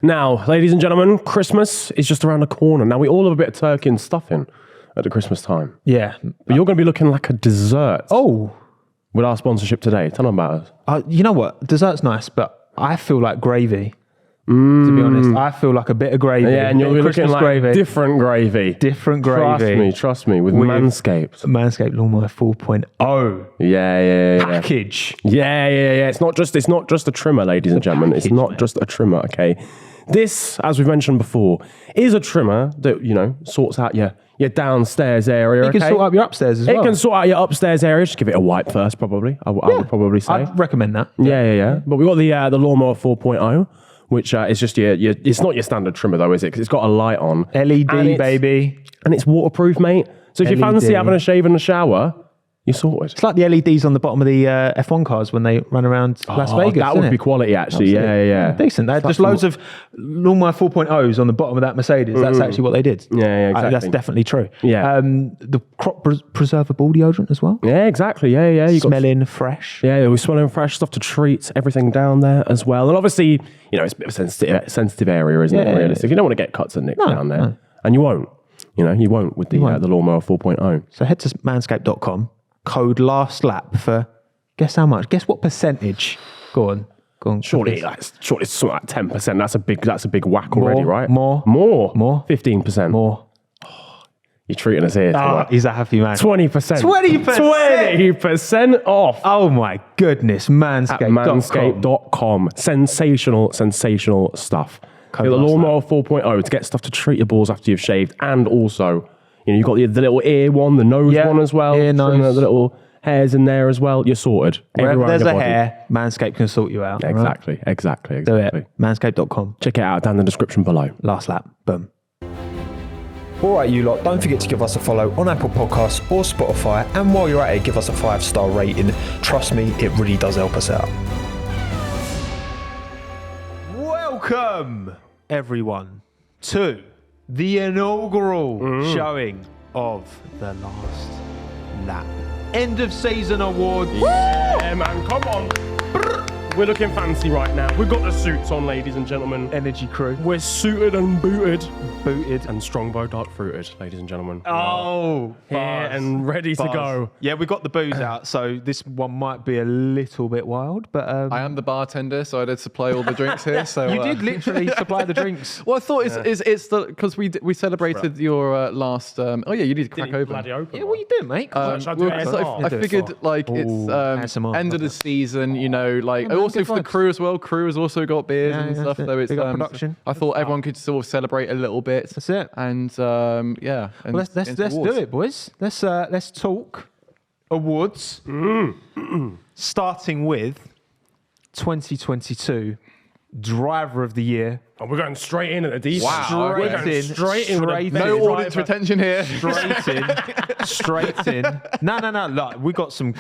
Now, ladies and gentlemen, Christmas is just around the corner. Now, we all have a bit of turkey and stuffing at the Christmas time. Yeah. But you're going to be looking like a dessert. Oh. With our sponsorship today. Tell them about us. You know what? Dessert's nice, but I feel like gravy. To be honest, I feel like a bit of gravy. Yeah, and you're looking like gravy. different gravy. Different gravy. Trust me, with Manscaped. Manscaped Lawnmower 4.0. Yeah. Package. Yeah. It's not just a trimmer, ladies and gentlemen. It's not just a trimmer, okay? This, as we've mentioned before, is a trimmer that, sorts out your downstairs area. You can sort out your upstairs as well. It can sort out your upstairs area. Just give it a wipe first, probably. I would probably say. I'd recommend that. Yeah. But we've got the Lawnmower 4.0. Which is just it's not your standard trimmer though, is it? Because it's got a light on. LED, baby. And it's waterproof, mate. So if you fancy having a shave in the shower, you're sorted. It's like the LEDs on the bottom of the F1 cars when they run around Las Vegas. That would be quality, actually. Yeah. Decent. Just loads of Lawnmower 4.0s on the bottom of that Mercedes. That's actually what they did. Yeah, exactly. That's definitely true. Yeah. The crop preservable deodorant as well. Yeah, exactly. Yeah. You smelling fresh. Yeah, we're smelling fresh stuff to treat everything down there as well. And obviously, it's a bit of a sensitive area, isn't it? Realistic. You don't want to get cuts and nicks down there. No. And you won't. You won't with the Lawnmower 4.0. So head to manscaped.com. Code last lap for guess how much? Guess what percentage? Go on. Surely it's something like 10%. That's a big whack already, right? More. 15%. More. Oh, you're treating us here. He's a happy man. 20%. 20% off. Oh my goodness. Manscaped.com. Sensational stuff. The Lawnmower 4.0 to get stuff to treat your balls after you've shaved, and also. You've got the little ear one, the nose one as well. Ear, nose. The little hairs in there as well. You're sorted. Wherever there's a hair, Manscaped can sort you out. Exactly. Do it. Manscaped.com. Check it out down in the description below. Last lap. Boom. All right, you lot, don't forget to give us a follow on Apple Podcasts or Spotify. And while you're at it, give us a 5-star rating. Trust me, it really does help us out. Welcome, everyone, to the inaugural showing of the Last Lap End of Season Awards. Yeah, man, come on. We're looking fancy right now. We've got the suits on, ladies and gentlemen. Energy crew. We're suited and booted. And Strongbow dark fruited, ladies and gentlemen. Oh, here and ready to go. Yeah, we got the booze out, so this one might be a little bit wild, but I am the bartender, so I did supply all the drinks here. So you did literally supply the drinks. Well, I thought it's the because we celebrated your last. You need to crack open. Yeah, what are you doing, mate? I figured it's end of the season, also for the crew as well. Crew has also got beers and stuff. So it's production. I thought everyone could sort of celebrate a little bit. That's it. And let's do it, boys. Let's talk awards. Starting with 2022 Driver of the Year. Oh, we're going straight in at the deep. Wow. We're going straight in. No audience retention here. Straight in. No. Look, we've got some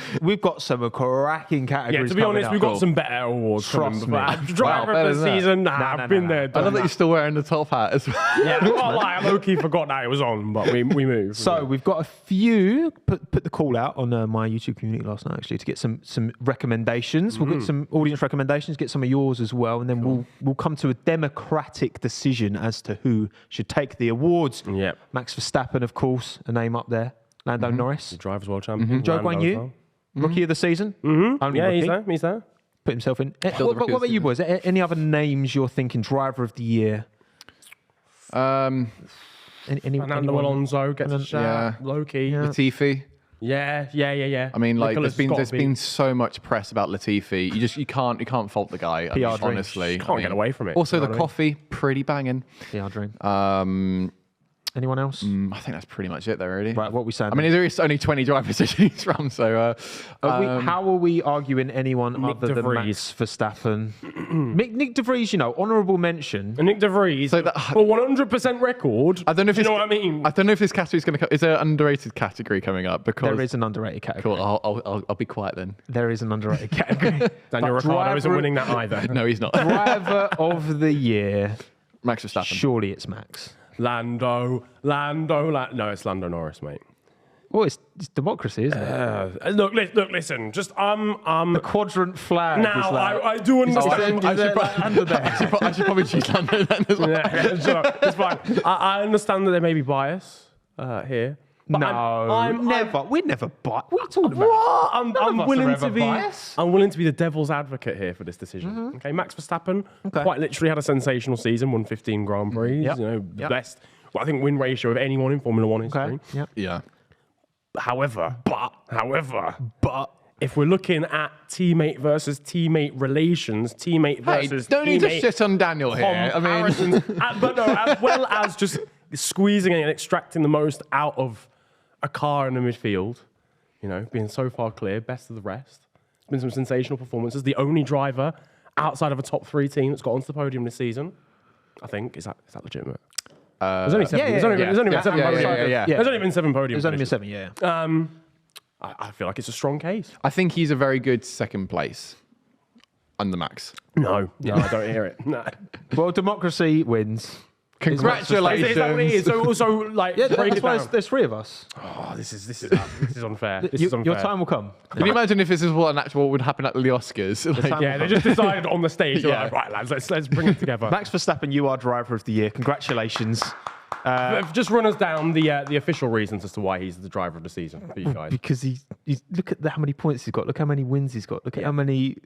cracking categories. Yeah, to be honest, we've got some better awards. Trust me. Driver of the season. I've been there. I love that you're still wearing the top hat as well. Yeah, I low-key forgot that it was on, but we moved. So we've got a few. Put the call out on my YouTube community last night actually to get some recommendations. We'll get some audience recommendations. Get some of yours as well, and then we'll come to a democratic decision as to who should take the awards. Yeah, Max Verstappen, of course, a name up there. Lando Norris, the Drivers' World Champion. Zhou Guanyu, Rookie of the Season. Yeah, he's there. Put himself in. What about you boys? Any other names you're thinking Driver of the Year? Fernando Alonso gets a shout. Low-key. Latifi. Yeah. I mean, there's been so much press about Latifi. You can't fault the guy. Honestly, can't get away from it. Also, the coffee, pretty banging. PR dream. Anyone else? I think that's pretty much it there, really. Right, what we saying? I mean, there is only 20 drivers to choose from, so... how are we arguing anyone other than Max Verstappen? Nick de Vries, honourable mention. Nick de Vries, for 100% record. I don't know if you know what I mean? I don't know if this category's going to come... Is there an underrated category coming up? Because there is an underrated category. Cool, I'll be quiet then. There is an underrated category. Daniel Ricciardo isn't winning that either. No, he's not. Driver of the Year. Max Verstappen. Surely it's Max. Lando. No, it's Lando Norris, mate. Well, it's democracy, isn't it? Look, listen. Just the quadrant flag. Now, I do understand. I should probably choose Lando then as well. It's fine. I understand that there may be bias here. But never. We'd never bias. What are you talking about? What? I'm willing to be. Bias. I'm willing to be the devil's advocate here for this decision. Mm-hmm. Okay, Max Verstappen quite literally had a sensational season, won 15 Grand Prix. Yep. You know, best. Well, I think win ratio of anyone in Formula One history. Okay. Yep. Yeah. However, if we're looking at teammate versus teammate relations, teammate versus don't need to shit on Daniel here. I mean, but no, as well as just squeezing and extracting the most out of a car in the midfield, you know, being so far clear, best of the rest. It's been some sensational performances. The only driver outside of a top 3 team that's got onto the podium this season, I think. Is that legitimate? There's only 7. There's only been 7 podiums. There's only been 7 podiums. There's only been 7, yeah. I feel like it's a strong case. I think he's a very good second place under Max. No, I don't hear it. No. Well, democracy wins. Congratulations. Is that what it is? So also, like, break it down. There's 3 of us. Oh, this is unfair. This is unfair. Your time will come. Can you imagine if this is what would happen at the Oscars? They just decided on the stage. Like, right, lads, let's bring it together. Max Verstappen, you are driver of the year. Congratulations. Just run us down the official reasons as to why he's the driver of the season for you guys. Because he's look at how many points he's got. Look how many wins he's got. Look at how many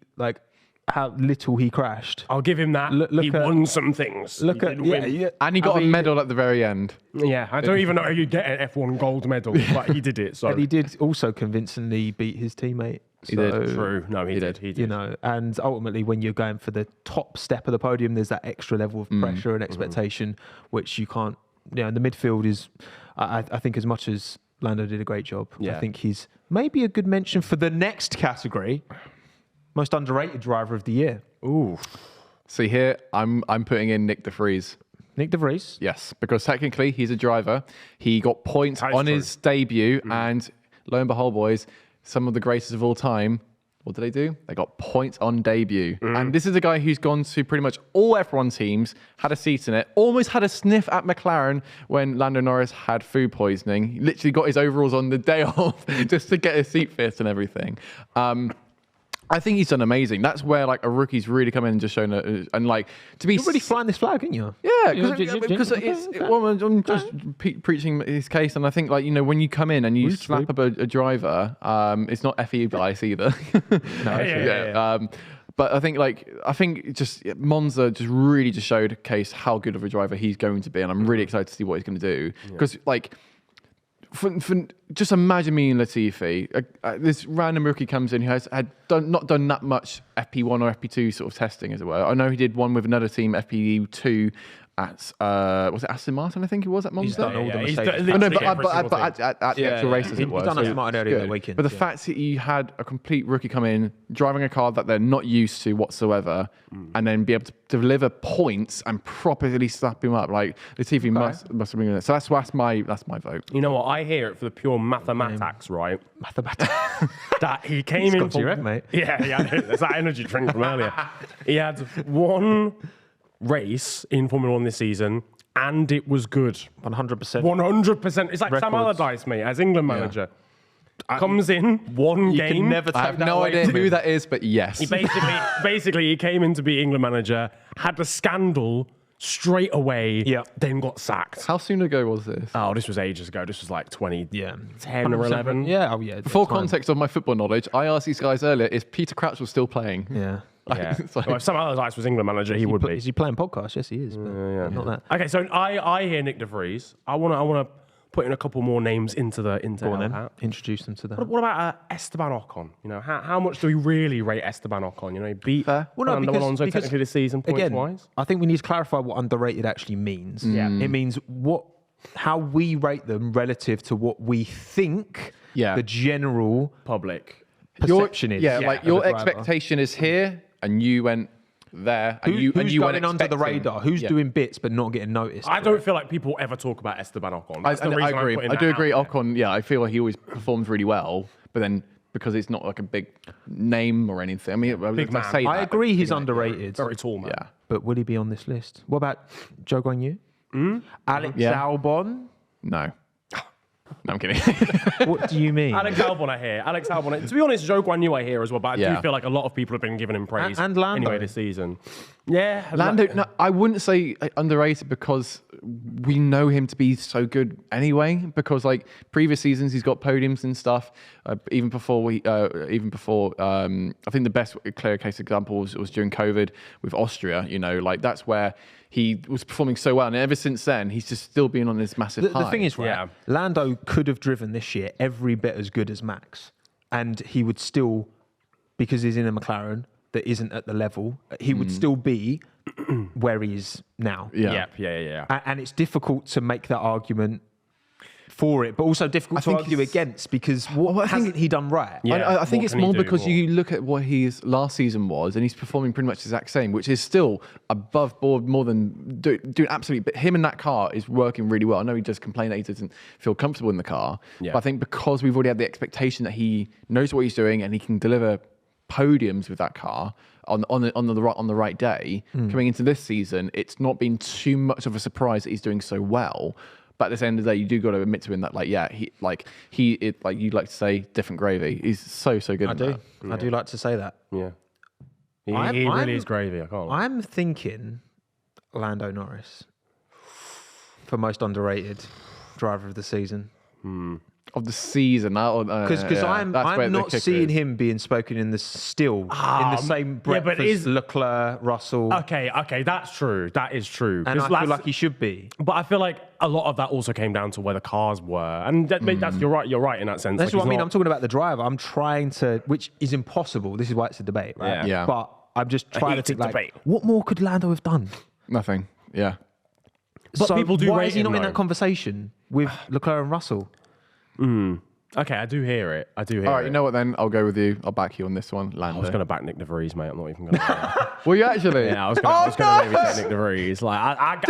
how little he crashed. I'll give him that. He won some things. Look at and he got a medal at the very end. Yeah, I don't even know how you get an F1 gold medal, but he did it. So and he did also convincingly beat his teammate. He did. True. No, he did. You know, and ultimately, when you're going for the top step of the podium, there's that extra level of pressure and expectation, which you can't. You know, the midfield is. I think as much as Lando did a great job, I think he's maybe a good mention for the next category. Most underrated driver of the year. Ooh. See here, I'm putting in Nick de Vries. Nick de Vries? Yes, because technically he's a driver. He got points on his debut, and lo and behold, boys, some of the greatest of all time, what did they do? They got points on debut. And this is a guy who's gone to pretty much all F1 teams, had a seat in it, almost had a sniff at McLaren when Lando Norris had food poisoning. He literally got his overalls on the day off just to get his seat fit and everything. I think he's done amazing. That's where a rookie's really come in and just shown and to be. You're really flying this flag, aren't you? Yeah, because I'm just preaching his case, and I think when you come in and you slap up a driver, it's not FE bias either. No, but I think just Monza just really just showed a case how good of a driver he's going to be, and I'm really excited to see what he's going to do because just imagine me and Latifi. This random rookie comes in who had not done that much FP1 or FP2 sort of testing, as it were. I know he did one with another team, FP2, at was it Aston Martin? I think it was at Monza. He's done all the mistakes. But at the actual races, it was. He's done Aston Martin earlier in the weekend. But the fact that you had a complete rookie come in, driving a car that they're not used to whatsoever, and then be able to deliver points and properly slap him up, Latifi must have been in it. So that's my vote. You know what? I hear it for the pure mathematics, right? Mathematics. That he came in for, mate. Yeah, it's that energy drink from earlier. He had one race in Formula One this season, and it was good. 100%. 100%. It's like Sam Allardyce, mate, as England manager. Comes in, one game. Can never take I have no idea who that is, but yes. He basically he came in to be England manager, had a scandal straight away, then got sacked. How soon ago was this? Oh, this was ages ago. This was 2010 or 11. Yeah, For context of my football knowledge, I asked these guys earlier, is Peter Crouch still playing? Yeah. Well, if Sam Allardyce was England manager, he would be. Is he playing podcast? Yes, he is. But not that. Okay, so I hear Nick de Vries. I want to put in a couple more names into the hat. Introduce them to that. What about Esteban Ocon? You know, how much do we really rate Esteban Ocon? You know, he beat Fernando Alonso technically this season points-wise. I think we need to clarify what underrated actually means. Yeah. It means how we rate them relative to what we think the general public perception is. Your expectation is here, and you went there, and you who's went going under the radar? Who's doing bits but not getting noticed? I don't feel like people ever talk about Esteban Ocon. I agree. I do agree. Ocon, I feel like he always performs really well, but then because it's not like a big name or anything. I mean, big man. I agree he's underrated. Very tall man. Yeah. But would he be on this list? What about Zhou Guanyu? Alex Albon? No. No, I'm kidding. What do you mean? Alex Albon, I hear. Alex Albon. To be honest, Zhou Guanyu I hear as well, but I Yeah. do feel like a lot of people have been giving him praise And Lando. anyway this season. Yeah. Lando, no, I wouldn't say underrated because we know him to be so good anyway. Because like previous seasons, he's got podiums and stuff. Even before I think the best clear case example was during COVID with Austria. You know, like that's where he was performing so well, and ever since then, he's just still been on this massive high. The thing is, right, Yeah. Lando could have driven this year every bit as good as Max, and he would still, because he's in a McLaren that isn't at the level, he would still be where he is now. Yeah. Yeah. And it's difficult to make that argument for it, but also difficult to think argue he's- against because what hasn't he done right? Yeah. I think What it's can he more do because more? you look at what his last season was, and he's performing pretty much the exact same, which is still above board more than doing absolutely. But him in that car is working really well. I know he just complained that he doesn't feel comfortable in the car, Yeah. but I think because we've already had the expectation that he knows what he's doing and he can deliver podiums with that car on the right day, coming into this season, it's not been too much of a surprise that he's doing so well. But at the end of the day, you do got to admit to him that, like, yeah, like you like to say, different gravy. He's so good. I do. I do like to say that. Yeah. He I'm- really is gravy. I can't. I'm thinking Lando Norris for most underrated driver of the season. Of the season, Because I'm not seeing him being spoken in the in the same breath but as Leclerc, Russell, Okay, that's true. That is true. and I 'Cause feel like he should be. But I feel like a lot of that also came down to where the cars were, and that's you're right in that sense. That's Like, what I mean. he's I'm talking about the driver. I'm trying to, which is impossible. This is why it's a debate, right? Yeah. But I'm just trying to heated think, like, debate. what more could Lando have done? nothing. Yeah. But So people do why rate is he him, not in though. that conversation with Leclerc and Russell? Okay, I do hear it. All right, you know what then? I'll go with you. I'll back you on this one, I Lando. was going to back Nick De Vries, mate. I'm not even going to. Well, you actually? Yeah, I was going to maybe say Nick De Vries. Like, I give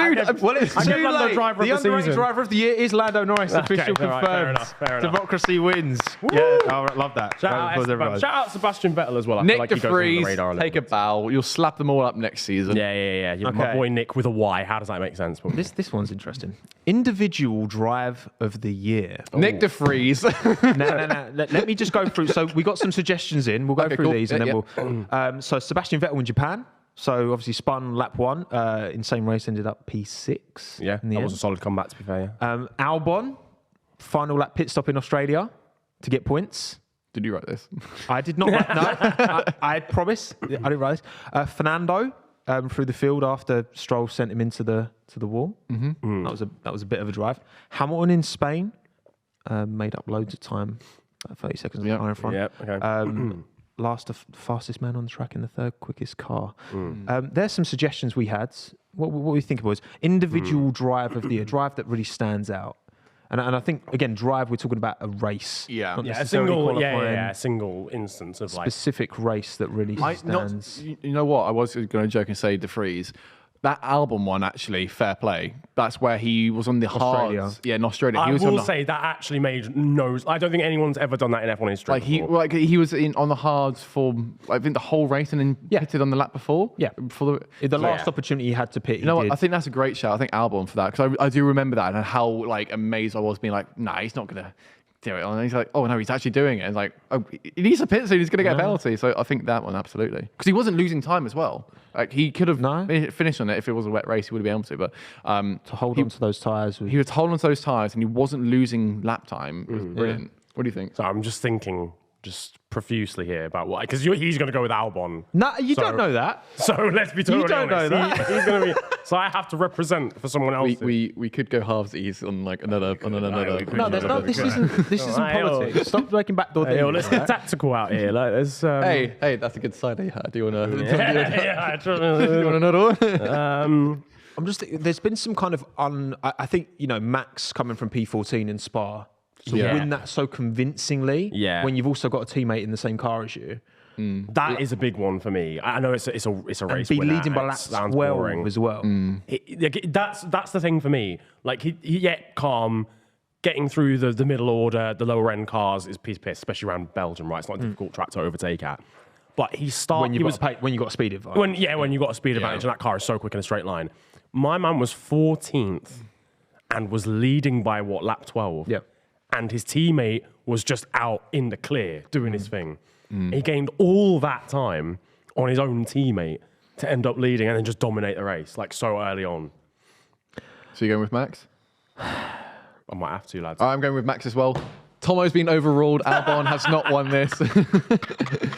Lando driver the of the underrated season. driver of the year is Lando Norris. Okay, Official all right, confirmed. fair enough. Democracy wins. Yeah, I love that. Shout out Sebastian Vettel as well. I feel Nick like De he goes under the Vries, radar a little take a bit. bow. You'll slap them all up next season. Yeah. My Okay. boy Nick with a Y. How does that make sense? This one's interesting. Individual drive of the year. Nick De Vries. No. Let me just go through. So we got some suggestions in. We'll go Okay, through cool. these and Yeah, then we'll. So Sebastian Vettel in Japan. So obviously spun lap 1. In same race ended up P6. Yeah, in the that end. was a solid comeback, to be fair. Yeah. Albon, final lap pit stop in Australia to get points. Did you write this? I did not. No, I promise. I didn't write this. Fernando through the field after Stroll sent him into the wall. Mm-hmm. That was a bit of a drive. Hamilton in Spain made up loads of time. 30 seconds of the car in front. Yep, okay. Fastest man on the track in the third quickest car. There's some suggestions we had. What we think was individual drive of the year, drive that really stands out. And I think again, drive. We're talking about a race. Yeah. not Yeah, a necessarily single, qualifying, a single instance of like. specific race that really stands. You know what? I was going to joke and say De Vries. That album one, actually, fair play. That's where he was on the Australia. hards. Yeah, in Australia. I He was on will the, say that actually made no. I don't think anyone's ever done that in F1 history. like he was on the hards for I think the whole race and then pitted on the lap before. Yeah. Before The last opportunity he had to pit, You know what? I think that's a great shout. I think album for that because I do remember that and how like amazed I was being like, nah, he's not gonna do it. And he's like, oh no, he's actually doing it. It's like, oh, he needs a pit soon. He's gonna get a penalty. So I think that one absolutely because he wasn't losing time as well. Like he could have finished on it if it was a wet race. He would have been able to. But to hold on to those tyres. he was holding on to those tires and he wasn't losing lap time. It was brilliant. What do you think? So I'm just thinking profusely here about what because he's going to go with Albon. No, you don't know that. So let's be totally don't know honest. that. He's going to be. So I have to represent for someone else. We could go halvesies on like another. No, there's no. This isn't politics. Stop making backdoor Hey, deals. well, let's get tactical out here. Like, there's, Hey, that's a good side that you had. Do you want to? yeah, Do you want another one? I'm just thinking, there's been some kind of I think Max coming from P14 in Spa to win that so convincingly. Yeah. When you've also got a teammate in the same car as you. that is a big one for me. I know it's a race. And be winner. leading by It lap sounds 12 boring. as well. That's the thing for me. Like he yet calm, getting through the middle order, the lower end cars is piss, especially around Belgium. Right, it's not a difficult track to overtake at. But he started When you got a speed advantage. when you got a speed advantage, and that car is so quick in a straight line. My man was 14th and was leading by lap 12. Yep. and his teammate was just out in the clear doing his thing. He gained all that time on his own teammate to end up leading and then just dominate the race like so early on. So you're going with Max? I might have to, lads. I'm going with Max as well. Tommo's been overruled. Albon has not won this.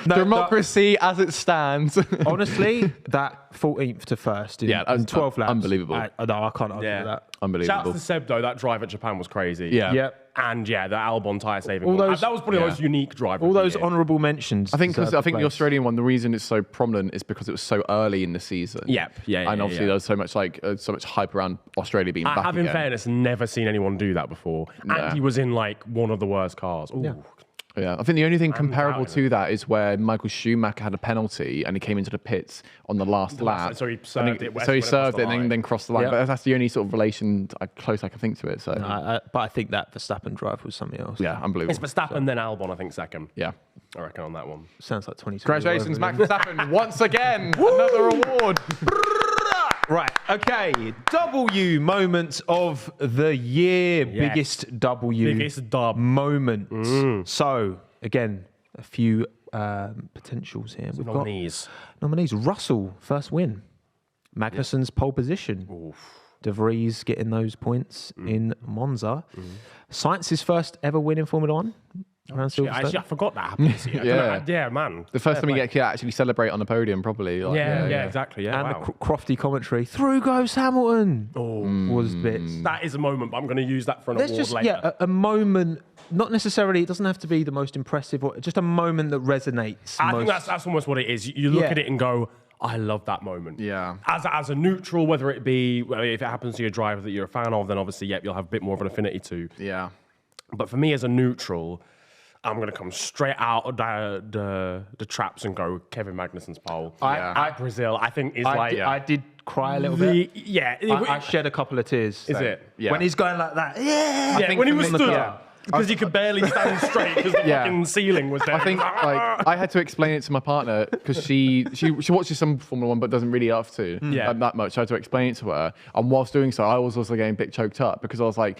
Democracy as it stands. Honestly, that 14th to first in 12 laps. Unbelievable. I can't argue with that. Unbelievable. Shouts to Seb, though. That drive at Japan was crazy. Yeah. And yeah, the Albon tyre saving. All one. those- That was probably the most unique drive. All of the those year. honourable mentions. I think deserve the place. Australian one, the reason it's so prominent is because it was so early in the season. Yep. Yeah. And obviously there was so much so much hype around Australia being I back have, in again. fairness, never seen anyone do that before. And he was in like one of the worst cars. Ooh. Yeah, I think the only thing comparable doubting to that is where Michael Schumacher had a penalty and he came into the pits on the last lap. So he served it. So he served it and line. then crossed the line. Yeah. But that's the only sort of relation close I can think to it. So But I think that Verstappen drive was something else. yeah, unbelievable. It's Verstappen, then Albon, I think, second. Yeah. I reckon on that one. Sounds like 2020. Congratulations, Max Verstappen, once again, another award. Right, okay. W moments of the year. Yes. Biggest W Biggest dub. moments. So, again, a few potentials here. We've got nominees. Russell, first win. Magnussen's pole position. De Vries getting those points in Monza. Sainz's first ever win in Formula One. Around Silverstone. Actually, I forgot that happened this year. Yeah, man. The first time you get to actually celebrate on the podium properly. Like, Yeah, exactly. Yeah, And the crofty commentary, through goes Hamilton, was bits. That is a moment, but I'm going to use that for an Let's award just, later. a moment, not necessarily, it doesn't have to be the most impressive, or just a moment that resonates I most. think that's almost what it is. You look at it and go, I love that moment. Yeah. As a neutral, whether it be, if it happens to your driver that you're a fan of, then obviously, you'll have a bit more of an affinity to. Yeah. But for me as a neutral, I'm going to come straight out of the traps and go Kevin Magnussen's pole. At Brazil, I think is I did cry a little bit. Yeah. I shed a couple of tears. Is it? Yeah. When he's going like that, yeah. Yeah, when he was stood because he could barely stand straight because the fucking ceiling was there. I think I had to explain it to my partner because she watches some Formula One but doesn't really have to that much. I had to explain it to her, and whilst doing so, I was also getting a bit choked up because I was like,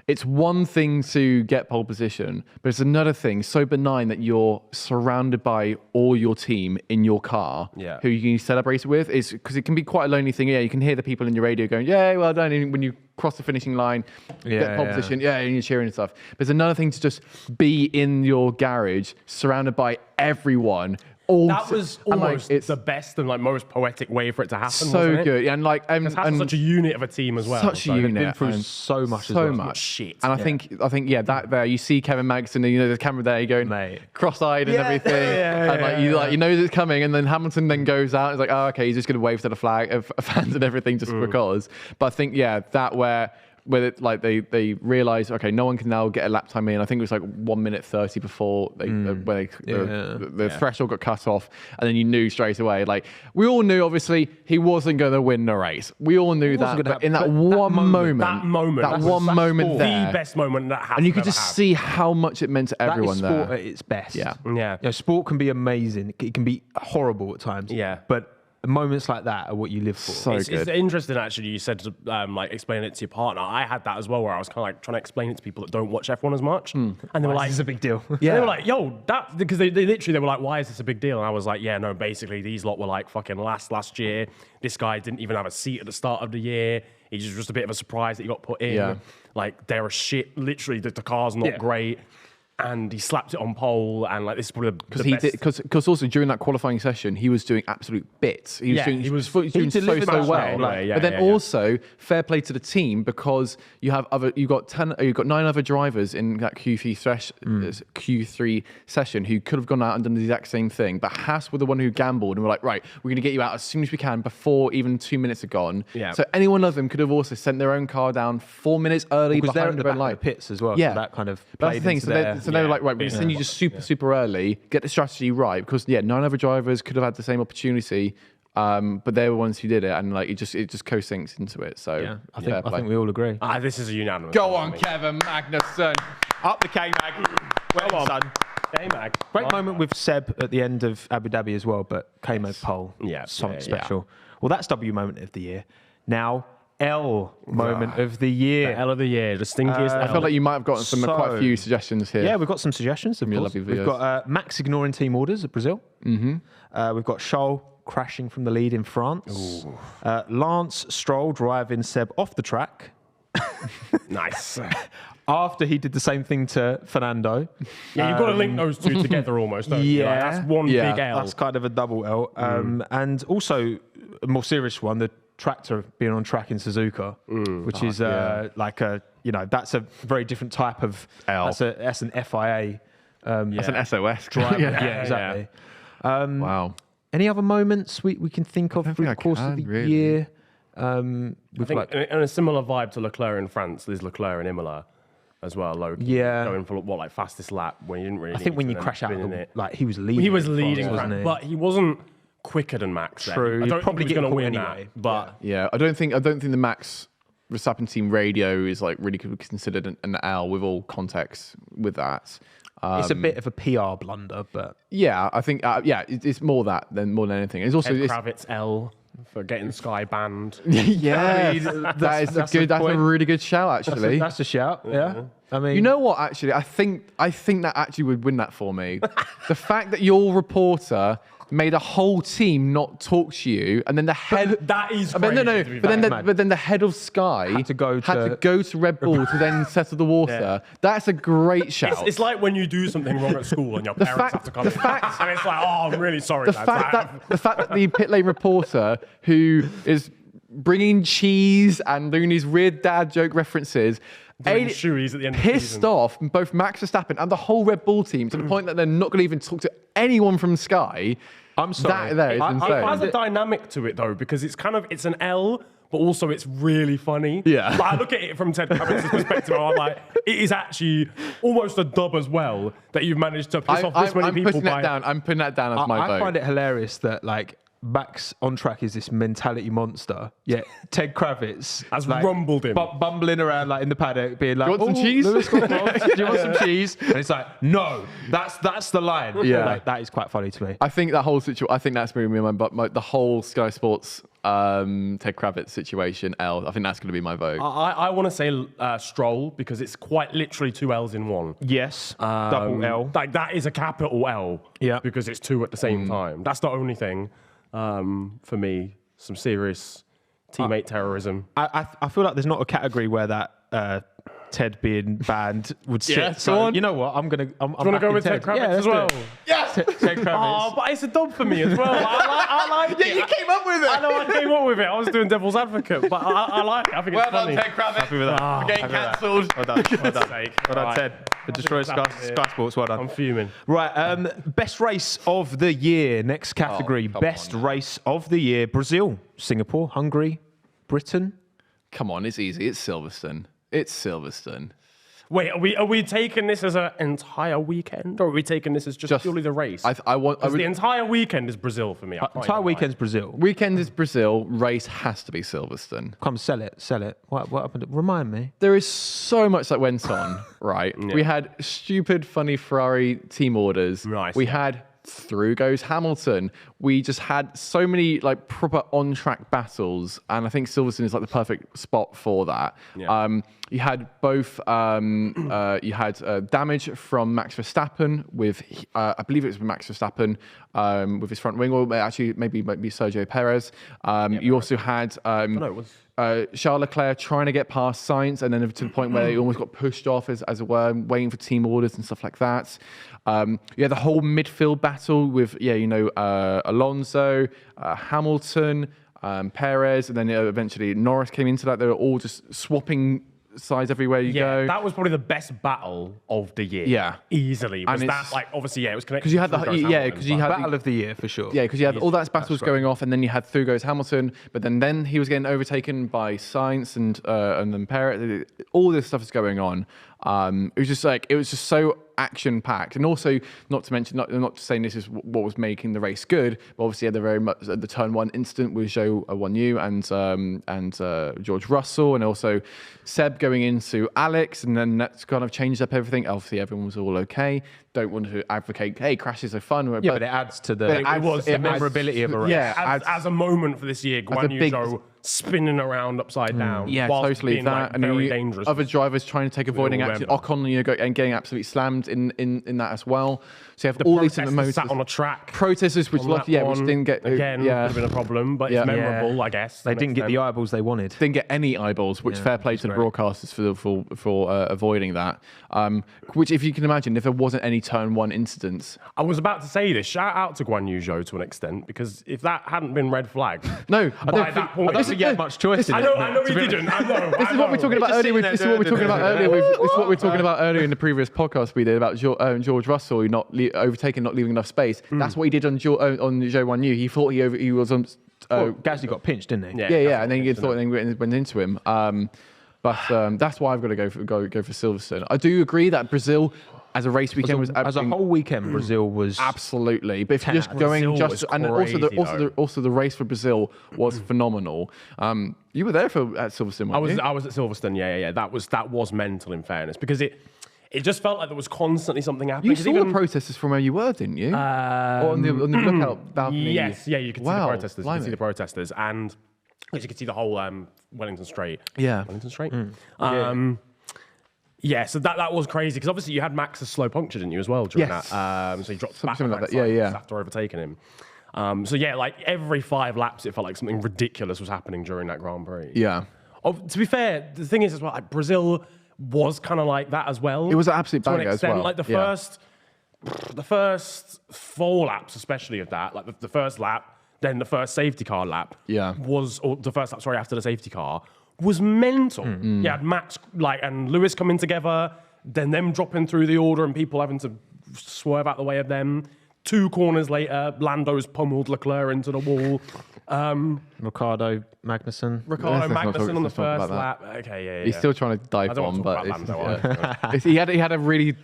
it's one thing to get pole position, but it's another thing so benign that you're surrounded by all your team in your car who you can celebrate it with. Is because it can be quite a lonely thing. Yeah, you can hear the people in your radio going, "Yeah, well done." And when you cross the finishing line, get pole position, and you're cheering and stuff. But it's another thing to just be in your garage, surrounded by everyone. That was almost the best and most poetic way for it to happen. So wasn't it? good, and and such a unit of a team as well. Such a unit, been through and so much, so much shit. And I think that there you see Kevin Magnussen, the camera there, going cross-eyed and everything, and you know it's coming, and then Hamilton then goes out. It's like, oh, okay, he's just going to wave to the flag of fans and everything just because. But I think that where they realised, okay, no one can now get a lap time in. I think it was 1 minute 30 before the threshold got cut off, and then you knew straight away. We all knew, obviously, he wasn't going to win the race. We all knew that, but in that one moment, the best moment that happened. And you could just see how much it meant to everyone that is sport there. at its best. Yeah. Sport can be amazing. It can be horrible at times. Yeah. But moments like that are what you live for. It's interesting, actually. You said explain it to your partner. I had that as well, where I was kind of trying to explain it to people that don't watch F1 as much, and they were like, "This is a big deal." Yeah, they were like, "Yo, that," because they literally were like, "Why is this a big deal?" And I was like, "Yeah, no, basically these lot were fucking last year. This guy didn't even have a seat at the start of the year. He's just a bit of a surprise that he got put in. Yeah. They're a shit. Literally, the car's not great." And he slapped it on pole, and this is probably the best. Because also during that qualifying session, he was doing absolute bits. He was doing so well. But then also fair play to the team, because you've got 9 other drivers in that Q3 session who could have gone out and done the exact same thing. But Haas were the one who gambled and were like, right, we're going to get you out as soon as we can before even 2 minutes are gone. Yeah. So any one of them could have also sent their own car down 4 minutes early Because they're behind at the back of the pits as well. Yeah, So that kind of that's the played thing. into So they were like, right, we'll send you just super early, get the strategy right, because 9 other drivers could have had the same opportunity, but they were ones who did it, and it just co-syncs into it. So I think we all agree. This is a unanimous. Go on, Kevin Magnussen. Up the K-Mag. Well done. K-Mag. Great moment with Seb at the end of Abu Dhabi as well, but K-Mag pole. Yeah. Something special. Well, that's W moment of the year. Now, L moment of the year. The L of the year, the stinkiest. I feel like you might have gotten quite a few suggestions here. Yeah, we've got some suggestions. Of your course. lovely We've videos. got Max ignoring team orders at Brazil. Mm-hmm. We've got Scholl crashing from the lead in France. Lance Stroll driving Seb off the track. Nice. After he did the same thing to Fernando. Yeah, you've got to link those two together almost, don't you? Like, that's one big L. That's kind of a double L. And also, a more serious one, the tractor being on track in Suzuka, which is like a, that's a very different type of L. That's an FIA. That's an SOS driver. Yeah, exactly. Wow. Any other moments we can think of through the course of the year? I think and a similar vibe to Leclerc in France, there's Leclerc in Imola as well. Going for like fastest lap when you didn't really. I think when you crash out, he was leading. He was leading, wasn't he? but he wasn't quicker than Max. True, I don't probably think he was going to win anyway. that. But I don't think the Max Verstappen team radio is like really considered an L with all context with that. It's a bit of a PR blunder, but yeah, I think it's more than anything. It's also Kravitz L for getting Sky banned. Yeah, that's a really good shout actually. That's a shout. Yeah. I mean, you know what? Actually, I think that actually would win that for me. The fact that your reporter made a whole team not talk to you, and then the head that is crazy, but then the head of Sky had to go to Red Bull to then settle the water. Yeah. That's a great shout. It's like when you do something wrong at school and your parents have to come in. And it's like, oh, I'm really sorry. The fact that the pit lane reporter who is bringing cheese and doing these weird dad joke references. Shoeies at the end pissed of the off both Max Verstappen and the whole Red Bull team to the point that they're not going to even talk to anyone from Sky. I'm sorry. That is insane. It has a dynamic to it though, because it's an L, but also it's really funny. Yeah. Like, I look at it from Ted Kravitz's perspective, and I'm like, it is actually almost a dub as well that you've managed to piss off this many people. I'm putting that down as my vote. I find it hilarious that Max on track is this mentality monster. Yeah, Ted Kravitz has rumbled him, bumbling around in the paddock, being like, "Do you want some cheese? Lewis, do you want some cheese?" And it's like, "No, that's the line." Yeah, that is quite funny to me. I think that whole situation. I think that's bringing me in the whole Sky Sports Ted Kravitz situation. L. I think that's going to be my vote. I want to say Stroll because it's quite literally two L's in one. Yes, double L. That is a capital L. Yeah, because it's two at the same time. That's the only thing. For me, some serious teammate terrorism. I feel like there's not a category where that Ted being banned would sit. Yeah, so you know what? I'm gonna go with Ted Kravitz as well. Yes, Ted Kravitz. Oh, but it's a dub for me as well. I like it. You came up with it. I know I came up with it. I was doing devil's advocate, but I like it. I think it's funny. Well done, Ted Kravitz. Happy with that. We're getting cancelled. Well done. Well done, Ted. The destroyer Sky Sports. Well done. I'm fuming. Right. Best race of the year. Next category. Best race of the year. Brazil, Singapore, Hungary, Britain. Come on, it's easy. It's Silverstone. Wait, are we taking this as an entire weekend, or are we taking this as just purely the race? The entire weekend is Brazil for me. Entire weekend's Brazil. Weekend is Brazil. Race has to be Silverstone. Come sell it. What happened? Remind me. There is so much that went on, right? Yeah. We had stupid, funny Ferrari team orders. Nice. We had through goes Hamilton. We just had so many proper on-track battles, and I think Silverstone is the perfect spot for that. Yeah. You had both. You had damage from Max Verstappen with, I believe it was Max Verstappen with his front wing, or actually maybe Sergio Perez. You also had Charles Leclerc trying to get past Sainz, and then to the point where he almost got pushed off, as it were, waiting for team orders and stuff like that. You had the whole midfield battle with Alonso, Hamilton, Perez, and then eventually Norris came into that. They were all just swapping sides everywhere you go. That was probably the best battle of the year. Yeah, easily. Was that obviously it was connected? Because you had the battle of the year for sure. Yeah, because you had all that battles going off, and then you had through goes Hamilton, but then he was getting overtaken by Sainz and then Perez. All this stuff is going on. It was just so action packed, and also not to mention, not saying this is what was making the race good, but obviously the very much the turn one incident with Zhou Wanyu and George Russell, and also Seb going into Alex, and then that's kind of changed up everything. Obviously everyone was all okay. Don't want to advocate, hey, crashes are fun. But it adds to the memorability of a race. Yeah, as a moment for this year, Guan Yu Zhou spinning around upside down. Yeah, whilst totally. being, That and very you, dangerous. other drivers trying to take avoiding all action. remember. Ocon, and getting absolutely slammed in that as well. So you have all these different modes. sat on a track. Protesters, which on lost, lap which one. didn't get Again, would have been a problem, but it's memorable, I guess. They didn't get the eyeballs they wanted. Didn't get any eyeballs, which fair play to the broadcasters for avoiding that. Which, if you can imagine, if there wasn't any turn 1 incidents. I was about to say this. Shout out to Guan Yu Zhou to an extent, because if that hadn't been red flag, No, I don't think he had much choice in I it. know he didn't. I know. This is what we're talking about earlier. This is what we're talking about earlier. This is what we're talking about earlier in the previous podcast we did about George Russell not overtaking, not leaving enough space. That's what he did on Zhou Guan Yu. He thought he was on. Gasly got pinched, didn't he? Yeah, and then he thought it went into him. But that's why I've got to go for Silverstone. I do agree that Brazil, as a race weekend, was as a whole weekend, Brazil was absolutely. But if you're just going and also the race for Brazil was phenomenal. You were there at Silverstone, weren't you? I was at Silverstone. Yeah. That was mental, in fairness, because it just felt like there was constantly something happening. You saw the protesters from where you were, didn't you? Or on the lookout balcony. Yes, yeah, you could see the protesters. You could see the protesters, and you could see the whole Wellington Straight. Yeah, Wellington Straight. Yeah, so that was crazy, because obviously you had Max's slow puncture, didn't you, as well, during that? So he dropped back something like that. after overtaking him. So yeah, like every 5 laps, it felt like something ridiculous was happening during that Grand Prix. Yeah. To be fair, the thing is as well, like Brazil was kind of like that as well. It was an absolute banger as well. Like the first 4 laps, especially of that, like the first lap, then the first safety car lap, or the first lap, sorry, after the safety car, was mental. You had Max and Lewis coming together, then them dropping through the order and people having to swerve out the way of them. 2 corners later, Lando's pummeled Leclerc into the wall. Ricardo Magnussen On the first lap. Okay, yeah. He's still trying to dive bomb, but he had a really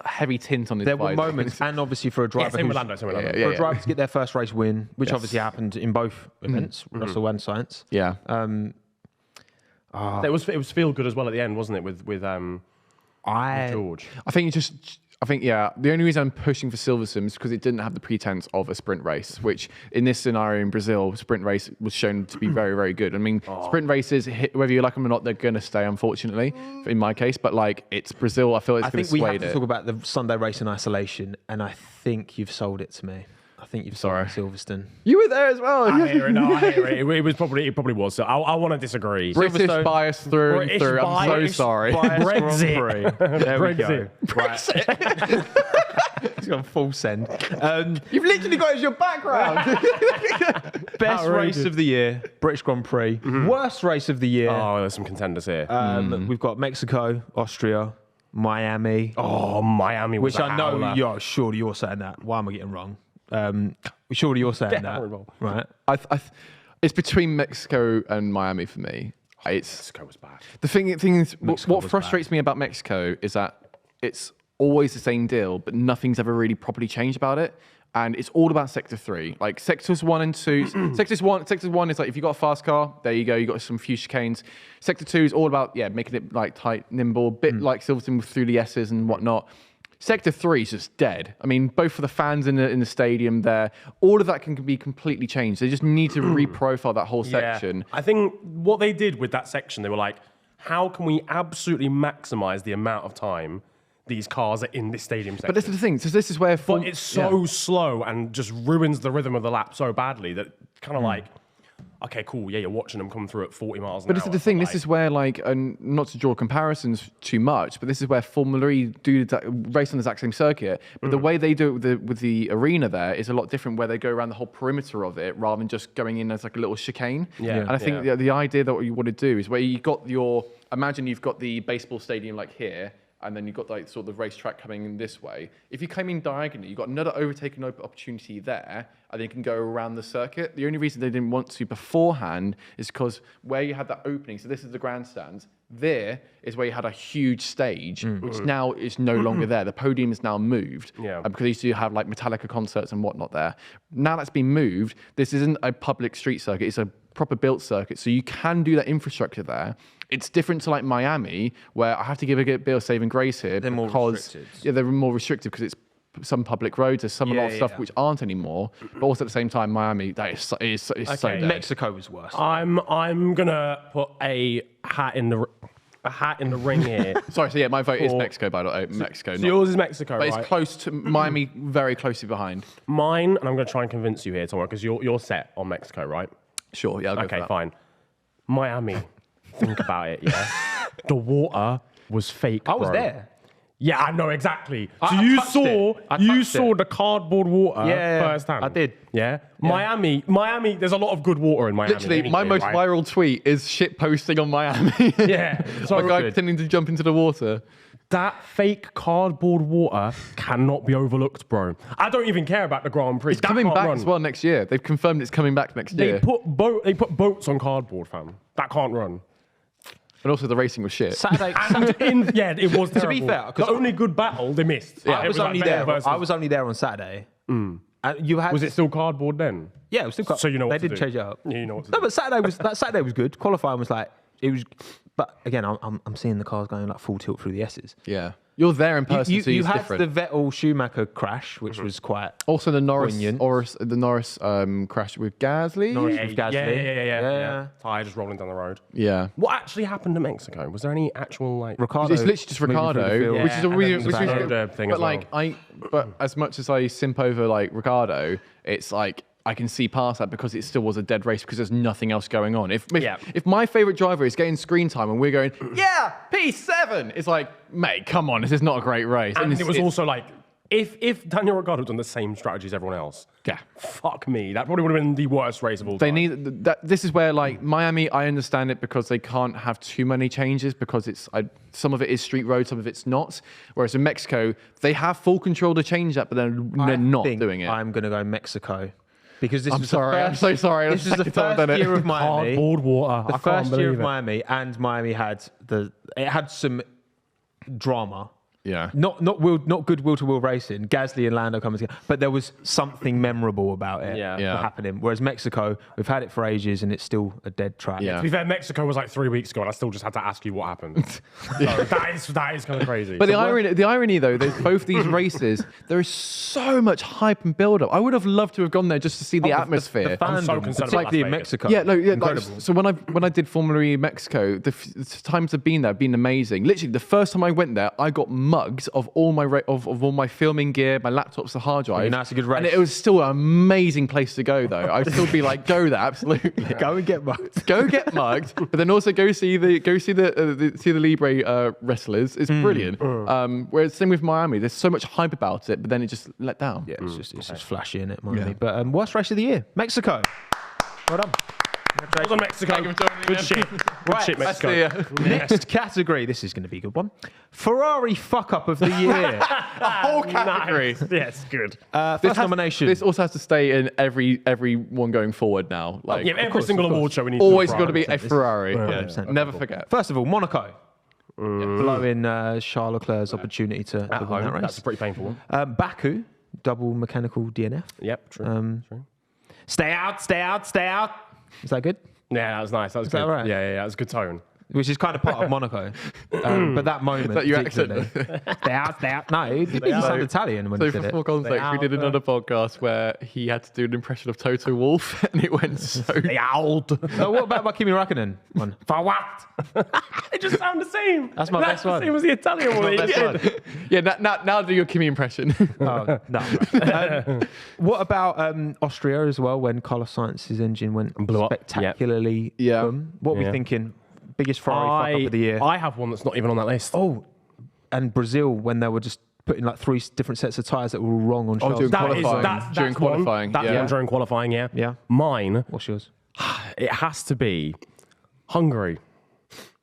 heavy tint on his. There were moments, and obviously for a driver, same with Lando. for a driver to get their first race win, which obviously happened in both events, Russell and Sainz. Yeah. It was feel good as well at the end, wasn't it? With George. I think, the only reason I'm pushing for Silverstone is because it didn't have the pretense of a sprint race, which in this scenario in Brazil, sprint race was shown to be very, very good. I mean, sprint races, whether you like them or not, they're going to stay, unfortunately, in my case. But it's Brazil, I feel it's going to sway it. I think we have to talk about the Sunday race in isolation, and I think you've sold it to me. I think you've sold Silverstone. You were there as well. I hear it. No, I hear it. It probably was. So I want to disagree. British bias through and through. I'm so sorry. Brexit. There we go. Brexit. It's gone full send. You've literally got it as your background. Best race of the year, British Grand Prix. Worst race of the year. Oh, there's some contenders here. We've got Mexico, Austria, Miami. Oh, Miami was which I know surely you're saying that. Why am I getting wrong? Surely you're saying that, right? It's between Mexico and Miami for me. Mexico was bad. The thing is, what frustrates me about Mexico is that it's always the same deal, but nothing's ever really properly changed about it. And it's all about Sector 3. Like Sectors 1 and 2. Sector 1 is like, if you got a fast car, there you go, you got some few chicanes. Sector 2 is all about, making it tight, nimble, a bit like Silverstone through the S's and whatnot. Sector 3 is just dead. I mean, both for the fans in the stadium there, all of that can be completely changed. They just need to reprofile that whole section. I think what they did with that section, they were like, how can we absolutely maximize the amount of time these cars are in this stadium section? But this is the thing. So this is where... But it's so slow and just ruins the rhythm of the lap so badly that kind of okay, cool, you're watching them come through at 40 miles an hour. But this is the thing, this is where, and not to draw comparisons too much, but this is where Formula E do race on the exact same circuit, but the way they do it with the arena there is a lot different, where they go around the whole perimeter of it rather than just going in as a little chicane. And I think the idea that what you want to do is where you got imagine you've got the baseball stadium here, and then you've got sort of the racetrack coming in this way. If you came in diagonally, you've got another overtaking opportunity there, and then you can go around the circuit. The only reason they didn't want to beforehand is because where you had that opening, so this is the grandstands, there is where you had a huge stage, which now is no longer there. The podium is now moved, because they used to have Metallica concerts and whatnot there. Now that's been moved, this isn't a public street circuit, it's a proper built circuit, so you can do that infrastructure there. It's different to Miami, where I have to give a bit of saving grace here. They're more restricted. Yeah, they're more restricted because it's some public roads. There's some a lot of stuff which aren't anymore. But also at the same time, Miami, that is so dead. Mexico was worse. I'm gonna put a hat in the ring here. Sorry, so yeah, my vote is Mexico, by the way. Mexico. So yours is Mexico, but right? it's close to Miami, very closely behind. Mine, and I'm gonna try and convince you here, Tommo, because you're set on Mexico, right? Sure, yeah, I'll go for that. Fine. Miami, think about it, yeah? The water was fake, I was bro. there. Yeah, I know, exactly. So I you touched saw it. the cardboard water firsthand. I did. Yeah? Miami, there's a lot of good water in Miami. Literally, my most viral tweet is shit posting on Miami. Yeah. So a guy pretending to jump into the water. That fake cardboard water cannot be overlooked, bro. I don't even care about the Grand Prix. It's coming back as well next year. They've confirmed it's coming back next year. They put boats on cardboard, fam. That can't run. And also the racing was shit. Saturday. It was terrible. To be fair, the only good battle they missed. I was only there. I was only there on Saturday. Was it still cardboard then? Yeah, it was still cardboard. So you know what they to did do. change it up. Yeah, you know what to No, do. but Saturday was good. Qualifying was like it was. But again, I'm seeing the cars going like full tilt through the S's. Yeah. You're there in person, so you it's had different. the Vettel Schumacher crash, which was quite. Also, the Norris poignant. crash with Gasly. With Gasly. Yeah. Tyre just rolling down the road. Yeah. What actually happened in Mexico? Was there any actual like? Ricardo. It's literally just Ricardo, which is a really, and then the thing but as like well. but as much as I simp over like Ricardo, it's like I can see past that because it still was a dead race because there's nothing else going on. If my favorite driver is getting screen time and we're going, P7, it's like, mate, come on, this is not a great race. And it was also like, if Daniel Ricciardo had done the same strategy as everyone else, fuck me, that probably would have been the worst race of all time. They need that. This is where like Miami, I understand it because they can't have too many changes because some of it is street road, some of it's not. Whereas in Mexico, they have full control to change that, but they're not doing it. I'm going to go Mexico. Because this I'm so sorry. This was the first year of Miami. Cardboard water. The first year of Miami, and Miami had some drama. Yeah. Not good will-to-will racing. Gasly and Lando coming together, but there was something memorable about it happening. Whereas Mexico, we've had it for ages, and it's still a dead track. Yeah. To be fair, Mexico was like 3 weeks ago, and I still just had to ask you what happened. So that is kind of crazy. But the irony though, there's both these races, there is so much hype and build-up. I would have loved to have gone there just to see the atmosphere. The fandom, I'm so concerned particularly about in Las Vegas. Mexico. Incredible. So when I did Formula E Mexico, the times have been there have been amazing. Literally, the first time I went there, I got mugs of all my of all my filming gear, my laptops, the hard drive. You know, it's a good race. And it was still an amazing place to go, though. I'd still be like, go there, absolutely. Go and get mugged. Go get mugged, but then also go see the Libre wrestlers. It's brilliant. Whereas same with Miami, there's so much hype about it, but then it just let down. Yeah, it's just flashy in it, Miami. Yeah. But worst race of the year, Mexico. Well done. Well done, Mexico. Good shit. Good shit, Mexico. Next category. This is going to be a good one. Ferrari fuck up of the year. A whole category. Nice. Yes, good. First nomination. This also has to stay in every one going forward now. Like every single award show we need. Always got to be a Ferrari. Never forget. First of all, Monaco. Blowing Charles Leclerc's opportunity to win that race. That's a pretty painful one. Baku, double mechanical DNF. Yep, true. Stay out, stay out, stay out. Is that good? Yeah, that was nice. That was good. That right? Yeah, that was a good tone. Which is kind of part of Monaco. But that moment. Is that your accent? Stay out. No, you sound Italian when you so did it. for context, we did another podcast where he had to do an impression of Toto Wolff and it went so... So what about Kimi Räikkönen one? For what? It just sounded the same. That's my best one. It was the Italian one. Yeah, now do your Kimi impression. Oh, no. What about Austria as well, when Carlos Sainz's engine went blew up spectacularly? What are we thinking? Biggest Ferrari fuck up of the year. I have one that's not even on that list. Oh, and Brazil, when they were just putting like 3 different sets of tyres that were all wrong on Charles. During qualifying. That's one during qualifying, Yeah. Mine. What's yours? It has to be Hungary.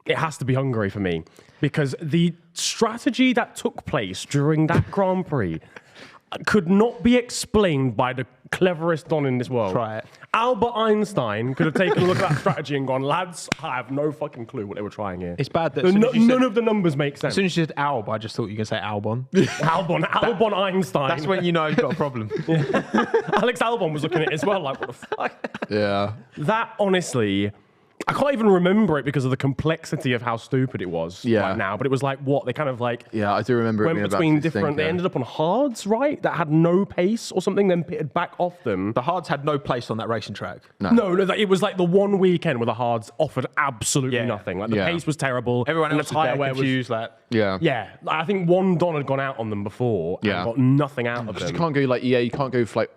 It has to be Hungary for me. Because the strategy that took place during that Grand Prix could not be explained by the cleverest Don in this world. Try it. Albert Einstein could have taken a look at that strategy and gone, lads, I have no fucking clue what they were trying here. It's bad that none of the numbers make sense. As soon as you said Alb, I just thought you were going to say Albon. Albon Einstein. That's when you know you've got a problem. Alex Albon was looking at it as well, like, what the fuck? Yeah. That, honestly, I can't even remember it because of the complexity of how stupid it was right now. But it was like what they kind of like. Yeah, I do remember it went being between about to different. stinker. They ended up on hards, right? That had no pace or something. Then pitted back off them. The hards had no place on that racing track. No, it was like the one weekend where the hards offered absolutely nothing. Like the pace was terrible. Everyone and else the was tyre there wear confused. Like, yeah. Like, I think one Don had gone out on them before and got nothing out of them. You can't go like you can't go for like.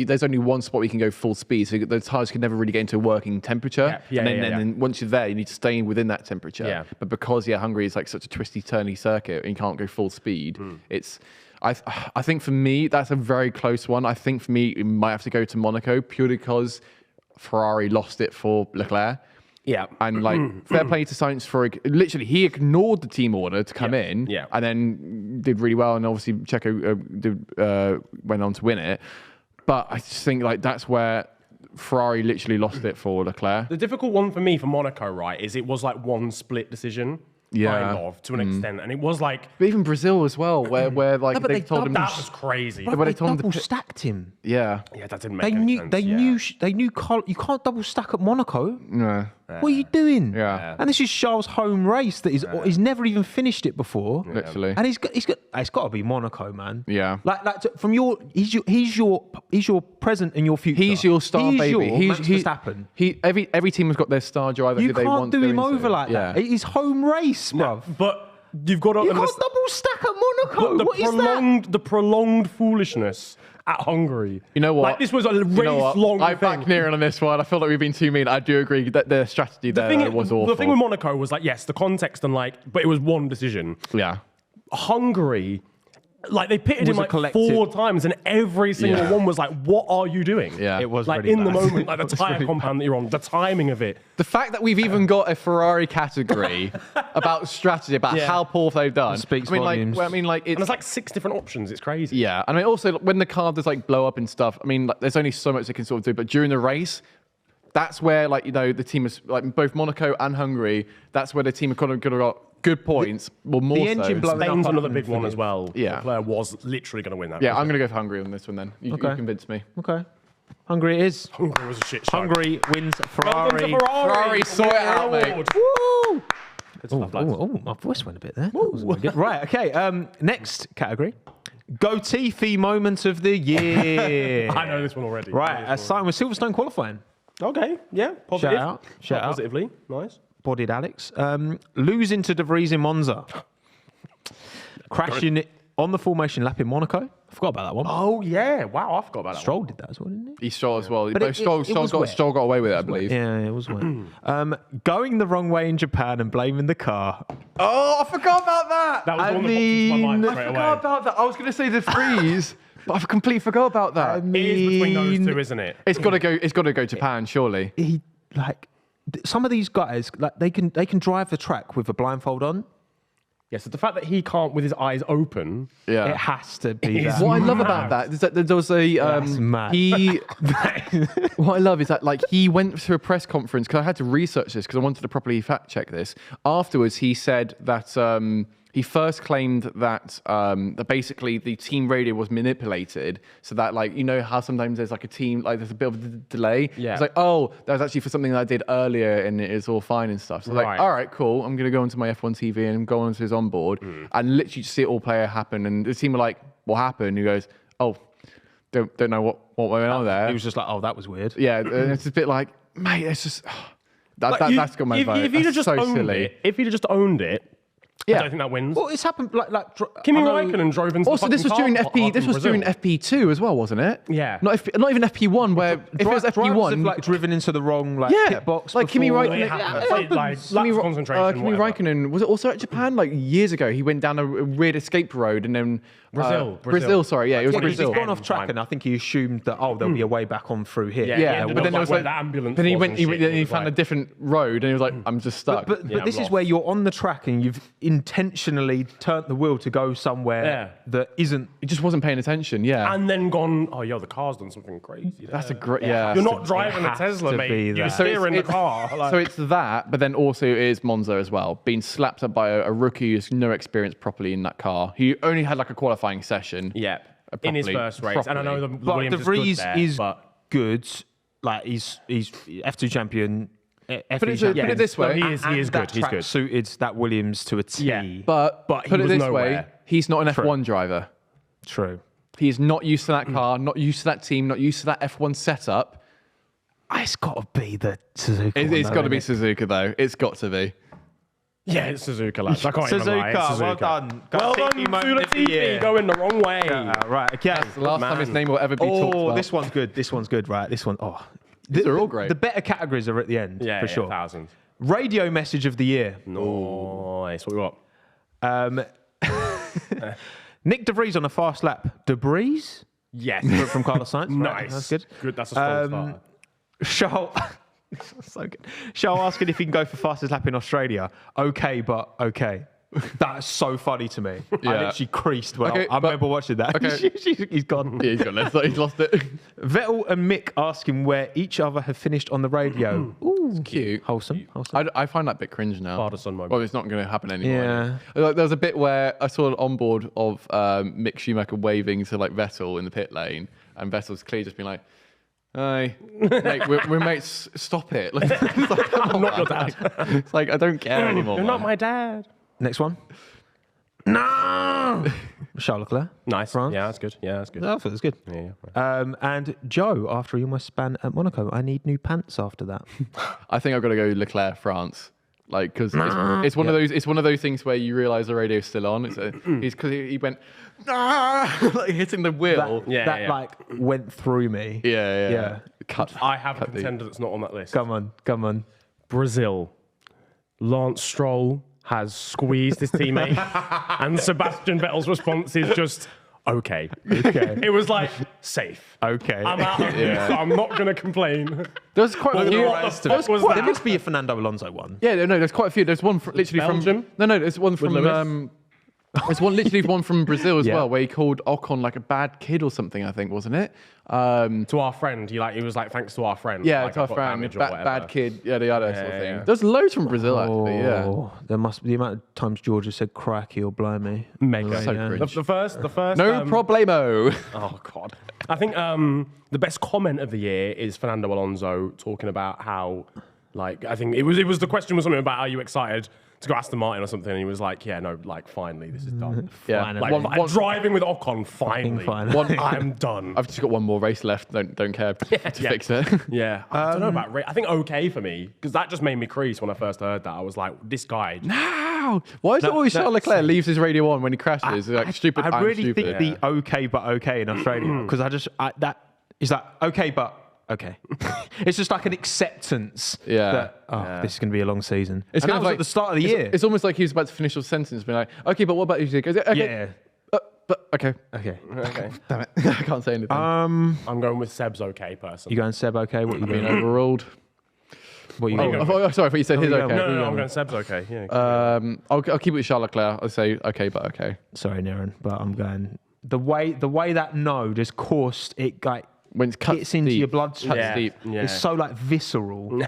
There's only one spot where you can go full speed, so the tyres can never really get into a working temperature. And then once you're there, you need to stay within that temperature. Yeah. But because Hungary is like such a twisty, turny circuit, and you can't go full speed. It's, I think for me that's a very close one. I think for me it might have to go to Monaco purely because Ferrari lost it for Leclerc. Yeah. And like fair play to Sainz for literally he ignored the team order to come in. Yeah. And then did really well, and obviously Checo went on to win it. But I just think like that's where Ferrari literally lost it for Leclerc. The difficult one for me for Monaco, right, is it was like one split decision. Kind of, to an extent. And it was like... But even Brazil as well, where like they told him... That was crazy. But they double stacked him. Yeah. Yeah, that didn't make any sense. They knew you can't double stack at Monaco. No. What are you doing? Yeah. And this is Charles' home race that he's never even finished it before. Literally. And it's got to be Monaco, man. Yeah. Like from he's your present and your future. He's your star he's baby. Your Max Verstappen. Every team has got their star driver You who they want can't do to him over like that. It's home race, bruv. But you've got to... You can't double stack at Monaco. What is that? The prolonged foolishness at Hungary. You know what? Like, this was a race-long I thing. back Niran on this one. I feel like we've been too mean. I do agree that their strategy there was awful. The thing with Monaco was like, yes, the context and like, but it was one decision. Yeah. Hungary, like they pitted him Was a like collective- 4 times, and every single one was like, "What are you doing?" Yeah. It was like really in the bad. moment, like the tire compound that you're on, the timing of it. The fact that we've even got a Ferrari category about strategy, about how poor they've done. Speaks I mean, volumes. like, And there's like 6 different options. It's crazy. yeah. And I mean, also when the car does like blow up and stuff, I mean, like, there's only so much they can sort of do. But during the race, that's where like the team is like both Monaco and Hungary. That's where the team have kind of got good points. Well, more the so. engine blowing Spain's up another big one as well. Yeah. Leclerc was literally going to win that. Yeah, I'm gonna go for Hungary on this one then. You convinced me. Okay. Hungary it is. Hungary was a shit show. Hungary wins Welcome Ferrari. to Ferrari. Sort it out, mate. Woo! Good stuff, lads. Oh, my voice went a bit there. That was really good. Right, okay. Next category. Goatifi moment of the year. I know this one already. Right, starting with Silverstone qualifying. Okay. Yeah. Positive. Shout out. Positively. Nice. Bodied Alex. Losing to De Vries in Monza. Crashing on the formation lap in Monaco. I forgot about that one. Oh yeah. Wow. I forgot about that. Stroll did that as well, didn't he? He Stroll as well. But Both Stroll got away with it, I believe. Yeah, it was weird. Going the wrong way in Japan and blaming the car. Oh, I forgot about that. That was one that popped into my mind straight I away. forgot about that. I was going to say the freeze, but I completely forgot about that. It is between those two, isn't it? It's got to go. It's got to go Japan, surely. He some of these guys they can drive the track with a blindfold on. Yeah, so the fact that he can't with his eyes open. Yeah. It has to be It's that. What I love about that is that there was a That's mad. he. What I love is that like he went to a press conference because I had to research this because I wanted to properly fact check this. Afterwards, he said that he first claimed that that basically the team radio was manipulated, so that like you know how sometimes there's like a team like there's a bit of a delay. Yeah. It's like oh that was actually for something that I did earlier and it's all fine and stuff. So Right. like all right cool, I'm gonna go onto my F1 TV and go onto his onboard and literally just see it all play happen. And the team were like, what happened? And he goes, oh, don't know what went on there. He was just like, oh, that was weird. Yeah, and it's a bit like, mate, it's just Like, that's got my vote. If he'd have That's just so owned silly. it, if he'd have just owned it, I Yeah. don't think that wins. Well, it's happened Kimi Räikkönen drove into Also, the this was during fucking car FP. park This in was during Brazil. FP2 as well, wasn't it? Yeah. Not even FP1. Where if it was drivers FP1, have like driven into the wrong yeah, pit box. like Kimi before. Räikkönen. It happens. Yeah, It, like, Kimi lack of concentration, Kimi whatever. Räikkönen was it also at Japan like years ago? He went down a weird escape road and then Brazil. Sorry, yeah, it was Yeah, but Brazil. he's gone off track, and I think he assumed that there'll be a way back on through here. Yeah, but then there was where like the ambulance. Then he was went. and He, shit, then it he was found a like- different road, and he was like, "I'm just stuck." But I'm this is lost. where you're on the track and you've intentionally turned the wheel to go somewhere that isn't. he just wasn't paying attention. Yeah, and then gone. Oh, yo, the car's done something crazy. there." that's a great. Yeah, You're not driving a has Tesla, to mate. be You're that. steering the car. Like- So it's that, but then also it is Monza as well, being slapped up by a rookie who's no experience properly in that car. He only had like a qualifying session. yeah, in his first race, and I know the But Williams De Vries is good there, is but good. Like he's F2 champion. Put it this way. No, he is good. He's good. Suited that Williams to a T. Yeah. But he put it was this nowhere. way, he's not an F1 driver. True. He's not used to that car, not used to that team, not used to that F1 setup. It's got to be the Suzuka. It's got to be Suzuka, though. It's got to be. Yeah, it's Suzuka, lads. I can't even lie. It's Suzuka, well Suzuka. done. Well done, Goatifi, going the wrong way. Right, okay. That's the last time his name will ever be talked about. This one's good. This one's good, right? This one, These are all great. The better categories are at the end, Yeah, for sure. 1,000. Radio message of the year. Nice. What we got? Nick DeVries on a fast lap. DeVries? Yes. From Carlos Sainz. Right, Nice. that's good. Good. That's a strong start. Charles, so good. Charles asking if he can go for fastest lap in Australia. Okay, but okay. That's so funny to me. I Yeah. literally creased when Okay, I remember watching that. Okay. He's gone. Yeah, he's got less. He's lost it. Vettel and Mick asking where each other have finished on the radio. Ooh, Cute. Wholesome. I find that a bit cringe now. Father-son moment. Well, it's not going to happen anymore. Yeah. Like, there was a bit where I saw an onboard of Mick Schumacher waving to like Vettel in the pit lane, and Vettel's clearly just being like, "Hey, mate, we're mates. Stop it! Like, it's like, I'm not your dad. it's like I don't care anymore. You're man. not my dad. Next one. No! Charles Leclerc. Nice. France. Yeah, that's good. Yeah, that's good. I thought it was good. Yeah. And Joe, after he almost span at Monaco, I need new pants after that. I think I've got to go Leclerc France. Like, because it's one of those. It's one of those things where you realise the radio's still on. It's because he went like hitting the wheel. That like went through me. Yeah. Cut. I have a cut the- contender that's not on that list. Come on. Brazil. Lance Stroll has squeezed his teammate, and Sebastian Vettel's response is just okay. It was like safe. Okay. I'm out of this. I'm not going to complain. There's quite a few. What the fuck was There that? must be a Fernando Alonso one. Yeah, no, there's quite a few. There's one literally Belgium? from. No, there's one from. Lewis? There's one literally one from Brazil as Yeah. well, where he called Ocon like a bad kid or something. I think wasn't it? To our friend, he was like, thanks to our friend. Yeah, like, to our I've got friend, damage or whatever. bad kid, yada yada sort of Yeah, thing. yeah. There's loads from Brazil actually. Yeah. Oh, there must be the amount of times George has said cracky or blimey. Mega. So Yeah. cringe. The first. No problemo. Oh God. I think the best comment of the year is Fernando Alonso talking about how, like, I think it was the question was something about, are you excited to go Aston Martin or something? And he was like, yeah, no, like, finally, this is done. Yeah. Finally. Like, driving with Ocon, finally. finally. I'm done. I've just got one more race left. Don't care to fix it. Yeah. I don't know about I think okay for me, because that just made me crease when I first heard that. I was like, this guy. Ow! Why is it always Charles Leclerc leaves his radio on when he crashes? Like stupid. I I'm really stupid. think the okay but okay in Australia, because that is like okay but okay. It's just like an acceptance. Yeah. That this is going to be a long season. It's And kind that of was like at the start of the it's, year. It's almost like he was about to finish your sentence, being like, "Okay, but what about you?" He goes, "Okay, Yeah. but okay." Okay. Okay. Damn it, I can't say anything. I'm going with Seb's okay person. You going Seb okay? What you Being going? overruled. What you Oh, going? sorry, I thought you said his yeah, okay. No, I'm going Seb's okay. Yeah. I'll keep it with Charles Leclerc. I'll say okay, but okay. Sorry, Niran, but I'm going the way that no just coursed it like When it's cut gets into deep, your bloodstream. cuts deep. Yeah. It's so like visceral.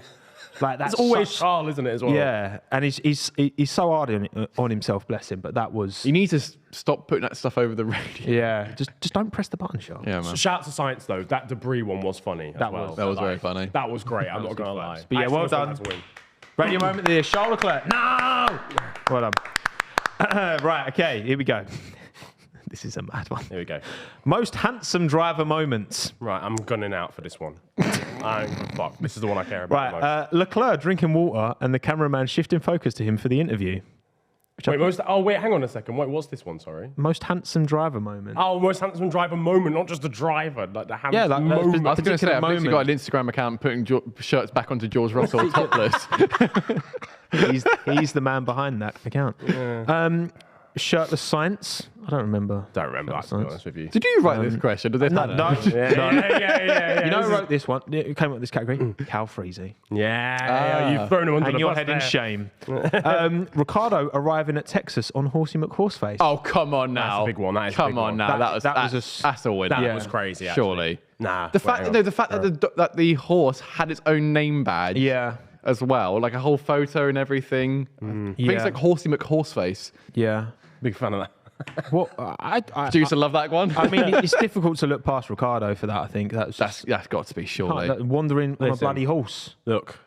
Like that's It's always such- Charles, isn't it, as well? yeah, and he's so hard on himself, bless him. But that was You need to stop putting that stuff over the radio. yeah. Just don't press the button, Charles. Yeah, So man. shout out to science, though. That debris one was funny. That was very funny. That was great. I'm not going to lie. But yeah, well Actually, done. that's a win. Radio moment there, Charles Leclerc. No, well done. Right, okay, here we go. This is a mad one. Here we go. Most handsome driver moments. Right, I'm gunning out for this one. Fuck. This is the one I care about the most. Right, Leclerc drinking water and the cameraman shifting focus to him for the interview. Wait, hang on a second. Wait, what's this one? Sorry. Most handsome driver moment. Oh, most handsome driver moment, not just the driver, like the handsome like, moment. I was going to say, particular I've literally got an Instagram account putting shirts back onto George Russell topless. He's the man behind that account. Shirtless science. I don't remember. Don't remember that, to be Science. honest with you. Did you write this question? Did they No, have no. it? Yeah. You know who wrote this one? It came up with this category. Cal Freezy. Yeah, you've thrown him under Hang the your bus head there. in shame. Ricardo arriving at Texas on Horsey McHorseface. Oh, come on now. That's a big one. That is a come big on one. now. That's a win. That was crazy, actually. Surely. Nah. The fact that the horse had its own name badge. Yeah. As well, like a whole photo and everything. I think Yeah. it's like Horsey McHorseface. Yeah. Big fan of that. What? Do you used to love that one? I mean, it's difficult to look past Ricardo for that. I think that's that's got to be surely. wandering on a Listen. bloody horse. Look.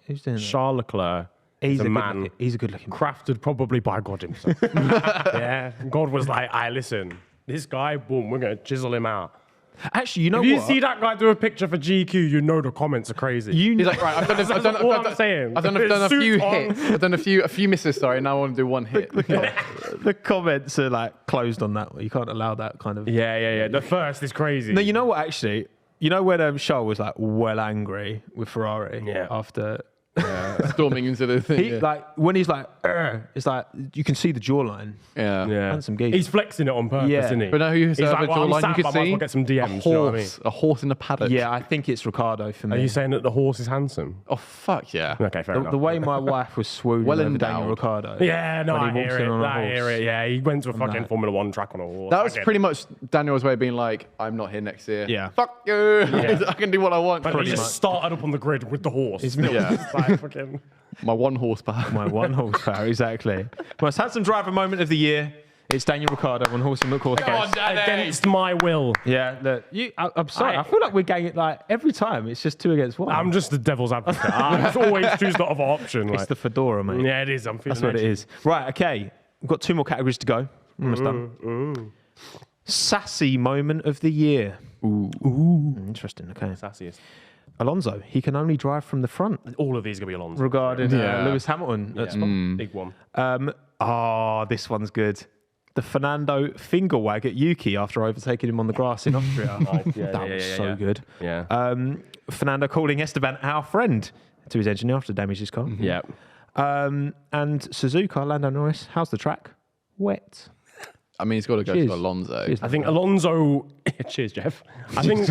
Who's doing that? Charles Leclerc. He's a man. He's a good-looking man. Crafted probably by God himself. Yeah. God was like, listen, this guy, boom, we're going to chisel him out. Actually, you know If you what? see that guy do a picture for GQ, you know the comments are crazy. He's like, right, I've done I'm saying. I've done a few hits. I've done a few misses, sorry, now I want to do one hit. The comments are like closed on that. You can't allow that kind of... Yeah. The first is crazy. No, you know what, actually? You know when Charles was like well angry with Ferrari after... Storming into the thing. He, like when he's like, it's like you can see the jawline. Yeah. Handsome geezer. He's flexing it on purpose, isn't he? But now who's He's the like, well, I'm jawline sad, you could but I might as see? well get some DMs, A you know what I horse, a horse in a paddock. Yeah, I think it's Ricardo for me. Are you saying that the horse is handsome? Oh fuck yeah. Okay, fair enough. The way my wife was swooning Well over endowed. Daniel Ricardo. Yeah, no, when I he walks hear in on a it. I horse. hear it. Yeah, he went to a fucking like- Formula One track on a horse. That was pretty much Daniel's way of being like, I'm not here next year. Yeah. Fuck you. I can do what I want. But he just started up on the grid with the horse. Yeah. It's like fucking... My 1 horsepower. My 1 horsepower, exactly. Most handsome driver moment of the year. It's Daniel Ricciardo on Wholesome Look Horse. Come on, Danny. Against my will. Yeah, look, I'm sorry. I feel like we're getting it like every time. It's just 2 against 1. I'm just the devil's advocate. I just always choose the other option. It's Like. the fedora, mate. Yeah, it is. I'm feeling That's what it edgy. is. Right, okay. We've got 2 more categories to go. Almost done. Sassy moment of the year. Ooh. Interesting, okay. Sassiest. Alonso, he can only drive from the front. All of these are going to be Alonso. Regarding Yeah. Lewis Hamilton at Spa. Big one. This one's good. The Fernando finger wag at Yuki after overtaking him on the grass in Austria. That was so good. Yeah. Fernando calling Esteban our friend to his engineer after damaged his car. Yeah. And Suzuka, Lando Norris, how's the track? Wet. I mean, he's got to go Cheers. to Alonso. Cheers. I think Alonso... Cheers, Jeff. I think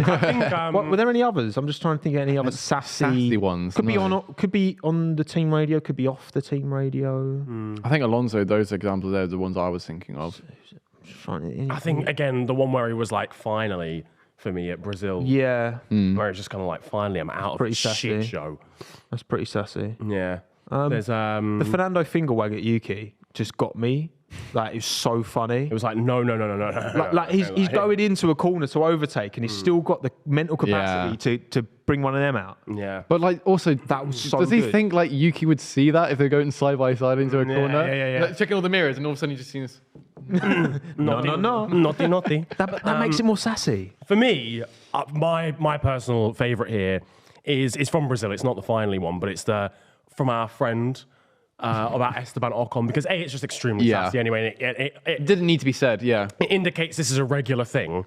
What, were there any others? I'm just trying to think of any other Sassy ones. Could be No. could be on the team radio, could be off the team radio. I think Alonso, those examples there are the ones I was thinking of. I think, again, the one where he was like, finally, for me at Brazil. Yeah, Where it's just kind of like, finally, I'm out of Pretty this shit sassy. show. that's pretty sassy. Yeah. There's The Fernando finger wag at Yuki just got me. Like, it was so funny. It was like, no. Like he's going into a corner to overtake, and he's still got the mental capacity to bring one of them out. Yeah. But like, also, That was so does he good. think like Yuki would see that if they're going side by side into a corner? yeah. Like, checking all the mirrors, and all of a sudden you just see this. No. Naughty. That makes it more sassy. For me, my personal favourite here is from Brazil. It's not the finally one, but it's from our friend about Esteban Ocon, because A, it's just extremely sassy anyway. And It didn't need to be said, yeah. it indicates this is a regular thing.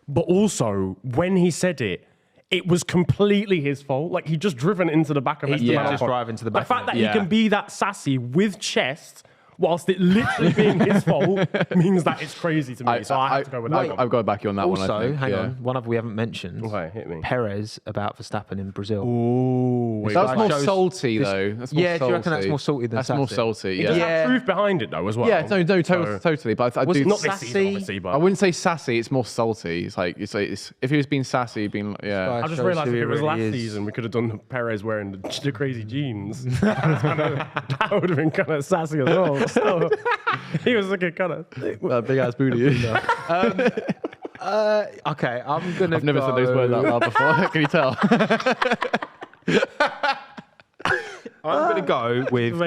But also, when he said it, it was completely his fault. Like, he'd just driven into the back of Esteban Ocon. just drive into the back The of fact that it. he can be that sassy with chest, whilst it literally being his fault, means that it's crazy to me. So I have to go with that one. I've got to back you on that one. Also, I think. hang yeah. on, one other we haven't mentioned. Okay, hit me. Perez about Verstappen in Brazil. Ooh, wait, That's Like more shows salty this- though. That's more Yeah, do salty. you reckon that's more salty than That's more sassy? salty. Does Yeah. have truth behind it though as well. Yeah, totally. But I do Not this season, Sassy. obviously, but I wouldn't say sassy. It's more salty. It's like if he was being sassy, being like, yeah. Guy I just shows realised who if he it was really last is. season, we could have done Perez wearing the crazy jeans. That would have been kind of sassy as well. So, he was looking kind of... That big ass booty. Okay, I'm gonna. I've never said those words out loud before. Can you tell? I'm gonna go with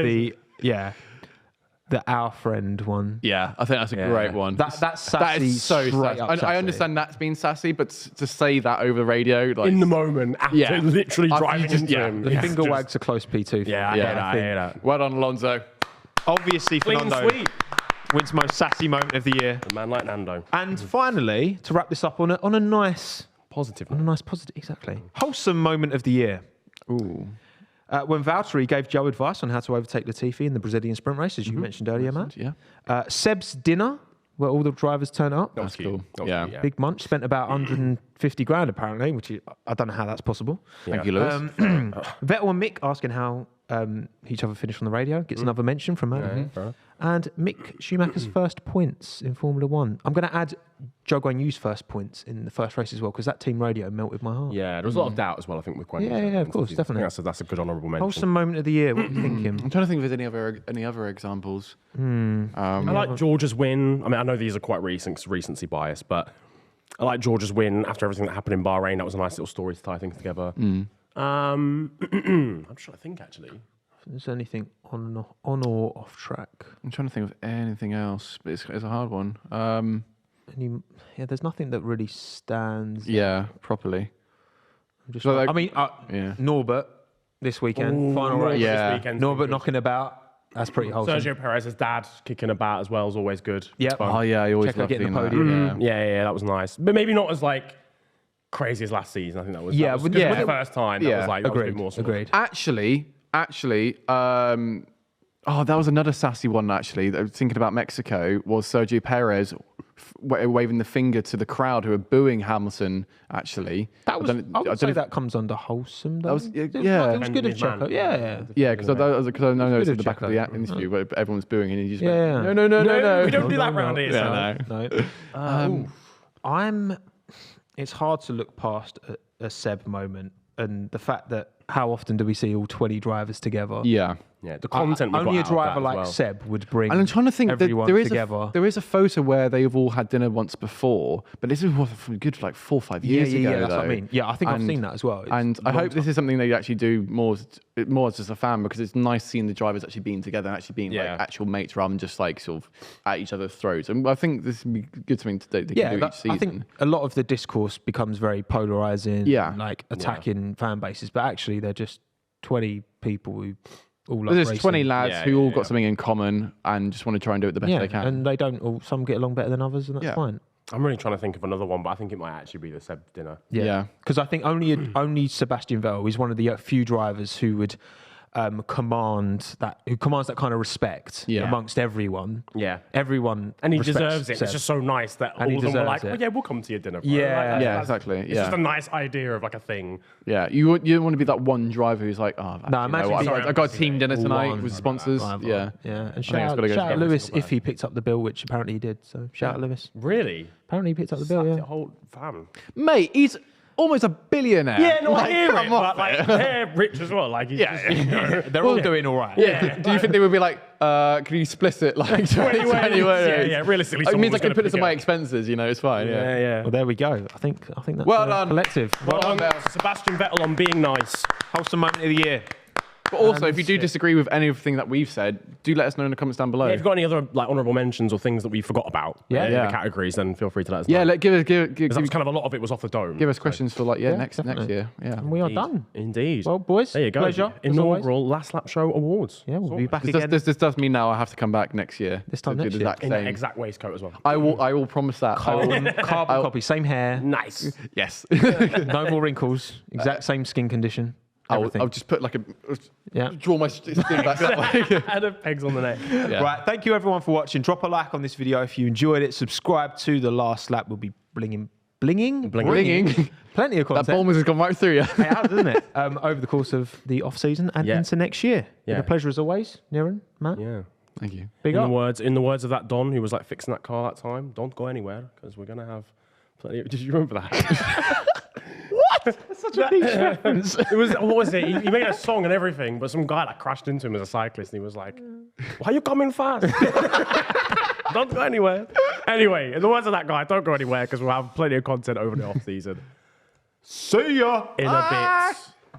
the our friend one. Yeah, I think that's a great one. That's That sassy. is so straight sassy. up I sassy. understand that's being sassy, but to say that over the radio, like In the moment, after literally After driving you just- into yeah. him. The it's finger just- wag's a close P2. for Yeah, me. I hear that. well done, Alonso. Obviously, Clean Fernando sweep. wins most sassy moment of the year. A man like Nando. And finally, to wrap this up on a nice Positive. positive, exactly. Wholesome moment of the year. Ooh. When Valtteri gave Joe advice on how to overtake Latifi in the Brazilian sprint race, as you mentioned earlier, Matt. Yeah, Seb's dinner, where all the drivers turn up. That was cool. cute. That was Yeah. cute, Big munch, spent about 150 grand apparently, which is, I don't know how that's possible. Thank you, Lewis. Vettel and Mick asking how each other finished on the radio, gets another mention from Matt. fair enough. And Mick Schumacher's first points in Formula One. I'm going to add Zhou Guanyu's first points in the first race as well, because that team radio melted my heart. Yeah, there was a lot of doubt as well, I think, with Quentin. Yeah, of course, definitely. I think that's a good honourable mention. Wholesome moment of the year. What are you thinking? I'm trying to think if there's any other examples. I like George's win. I mean, I know these are quite recent, 'cause recency bias, but I like George's win after everything that happened in Bahrain. That was a nice little story to tie things together. I'm trying to think actually. If there's anything on or off track. I'm trying to think of anything else, but it's a hard one. There's nothing that really stands. Yeah, properly. I'm just So, like, I mean, Norbert this weekend, final race. Yeah. This weekend's Norbert good. knocking about. That's pretty wholesome. Sergio Perez's dad kicking about as well is always good. Yeah. Oh yeah, I always Checo love getting seeing the that. podium. Yeah, that was nice, but maybe not as like crazy as last season. I think that was Yeah, that was, but 'cause yeah. it was the first time. That Yeah. was like that was a bit Agreed. more sort of- Agreed. Actually, that was another sassy one. Actually, that I was thinking about Mexico was Sergio Perez waving the finger to the crowd who were booing Hamilton. Actually, That was. I would don't say know if- that comes under wholesome. Though. was- It yeah. was good of His man. Checo. Yeah. Yeah, because I noticed at the back of the Checo. interview, where everyone was booing, and he just Yeah. went, no. We don't do that round here. Yeah, so. no. No. It's hard to look past a Seb moment and the fact that how often do we see all 20 drivers together? Yeah. Yeah, the content we've Only a got out of driver that as like well. Seb would bring. And I'm trying to think, everyone there is together. there is a photo where they've all had dinner once before, but this is from good like 4 or 5 years ago. That's what I though. mean. Yeah, I think I've And- seen that as well. It's And I long hope this is something they actually do more as just a fan, because it's nice seeing the drivers actually being together and actually being like actual mates rather than just like sort of at each other's throats. And I think this would be good something they can do each season. I think a lot of the discourse becomes very polarizing, Yeah. like attacking fan bases, but actually they're just 20 people who all love There's racing. 20 lads Yeah, who all yeah, got yeah. something in common and just want to try and do it the best Yeah, they can. and they don't all. Some get along better than others, and that's Yeah. fine. I'm really trying to think of another one, but I think it might actually be the Seb dinner. Yeah. Because I think only Sebastian Vettel is one of the few drivers who would commands that kind of respect Yeah. amongst everyone. Yeah. Everyone And he respects deserves it. Seb. It's just so nice that And he all of them were like, deserves oh, it. yeah, we'll come to your dinner. Bro. Yeah. Like, Yeah, exactly. It's Yeah. just a nice idea of like a thing. Yeah, you don't want to be that one driver who's like, oh, actually, imagine no, being- I got a team dinner tonight One with sponsors. driver. Yeah, yeah. And think it's shout gotta go out together. Lewis if he picked up the bill, which apparently he did. So shout out Lewis. Really? Apparently he picked up the bill. The Yeah. whole fam. mate, he's almost a billionaire. Yeah, no, I hear it, come but off like, they're rich as well. Like, he's just, you know, They're all doing all right. yeah. Do you think they would be like, can you split it like 20 ways? ways? Yeah, realistically, It someone means I was can gonna put this pick on my it up. expenses, it's fine. Yeah. Yeah. Well, there we go. I think that's Well done. collective. Well done, done, Bell. Sebastian Vettel on being nice. Wholesome moment of the year. But also, if you do disagree with anything that we've said, do let us know in the comments down below. Yeah, if you've got any other like honourable mentions or things that we forgot about in Yeah. the categories, then feel free to let us know. Yeah, give us Because that was kind of a lot of it was off the dome. give us questions for like next definitely. year. Yeah. And we are done. Indeed. Well, boys, there you go. pleasure, as always. Inaugural Last Lap Show Awards. Yeah, we'll be back This again. does mean now I have to come back next year. This time to do next the year. exact In the same. exact waistcoat as well. I will promise that. I will- Carbon copy, same hair, Nice. yes. no more wrinkles, exact same skin condition. Everything. I'll just put like Yeah. draw my skin back that way. And the pegs on the neck. Yeah. Right, thank you everyone for watching. Drop a like on this video if you enjoyed it. Subscribe to The Last Lap. We'll be blinging. Blinging. Plenty of That content. Bournemouth has gone right through you. It has, doesn't it? Over the course of the off season and Yeah. into next year. Yeah. Been a pleasure as always, Niran, Matt. Yeah. Thank you. Big In up. the words of that Don who was like fixing that car that time, don't go anywhere because we're gonna have plenty. Did you remember that? Such a niche reference. It was what was it? He made a song and everything, but some guy like crashed into him as a cyclist, and he was like, "Why are you coming fast? Don't go anywhere." Anyway, in the words of that guy, don't go anywhere because we'll have plenty of content over the off season. See ya. In a bit.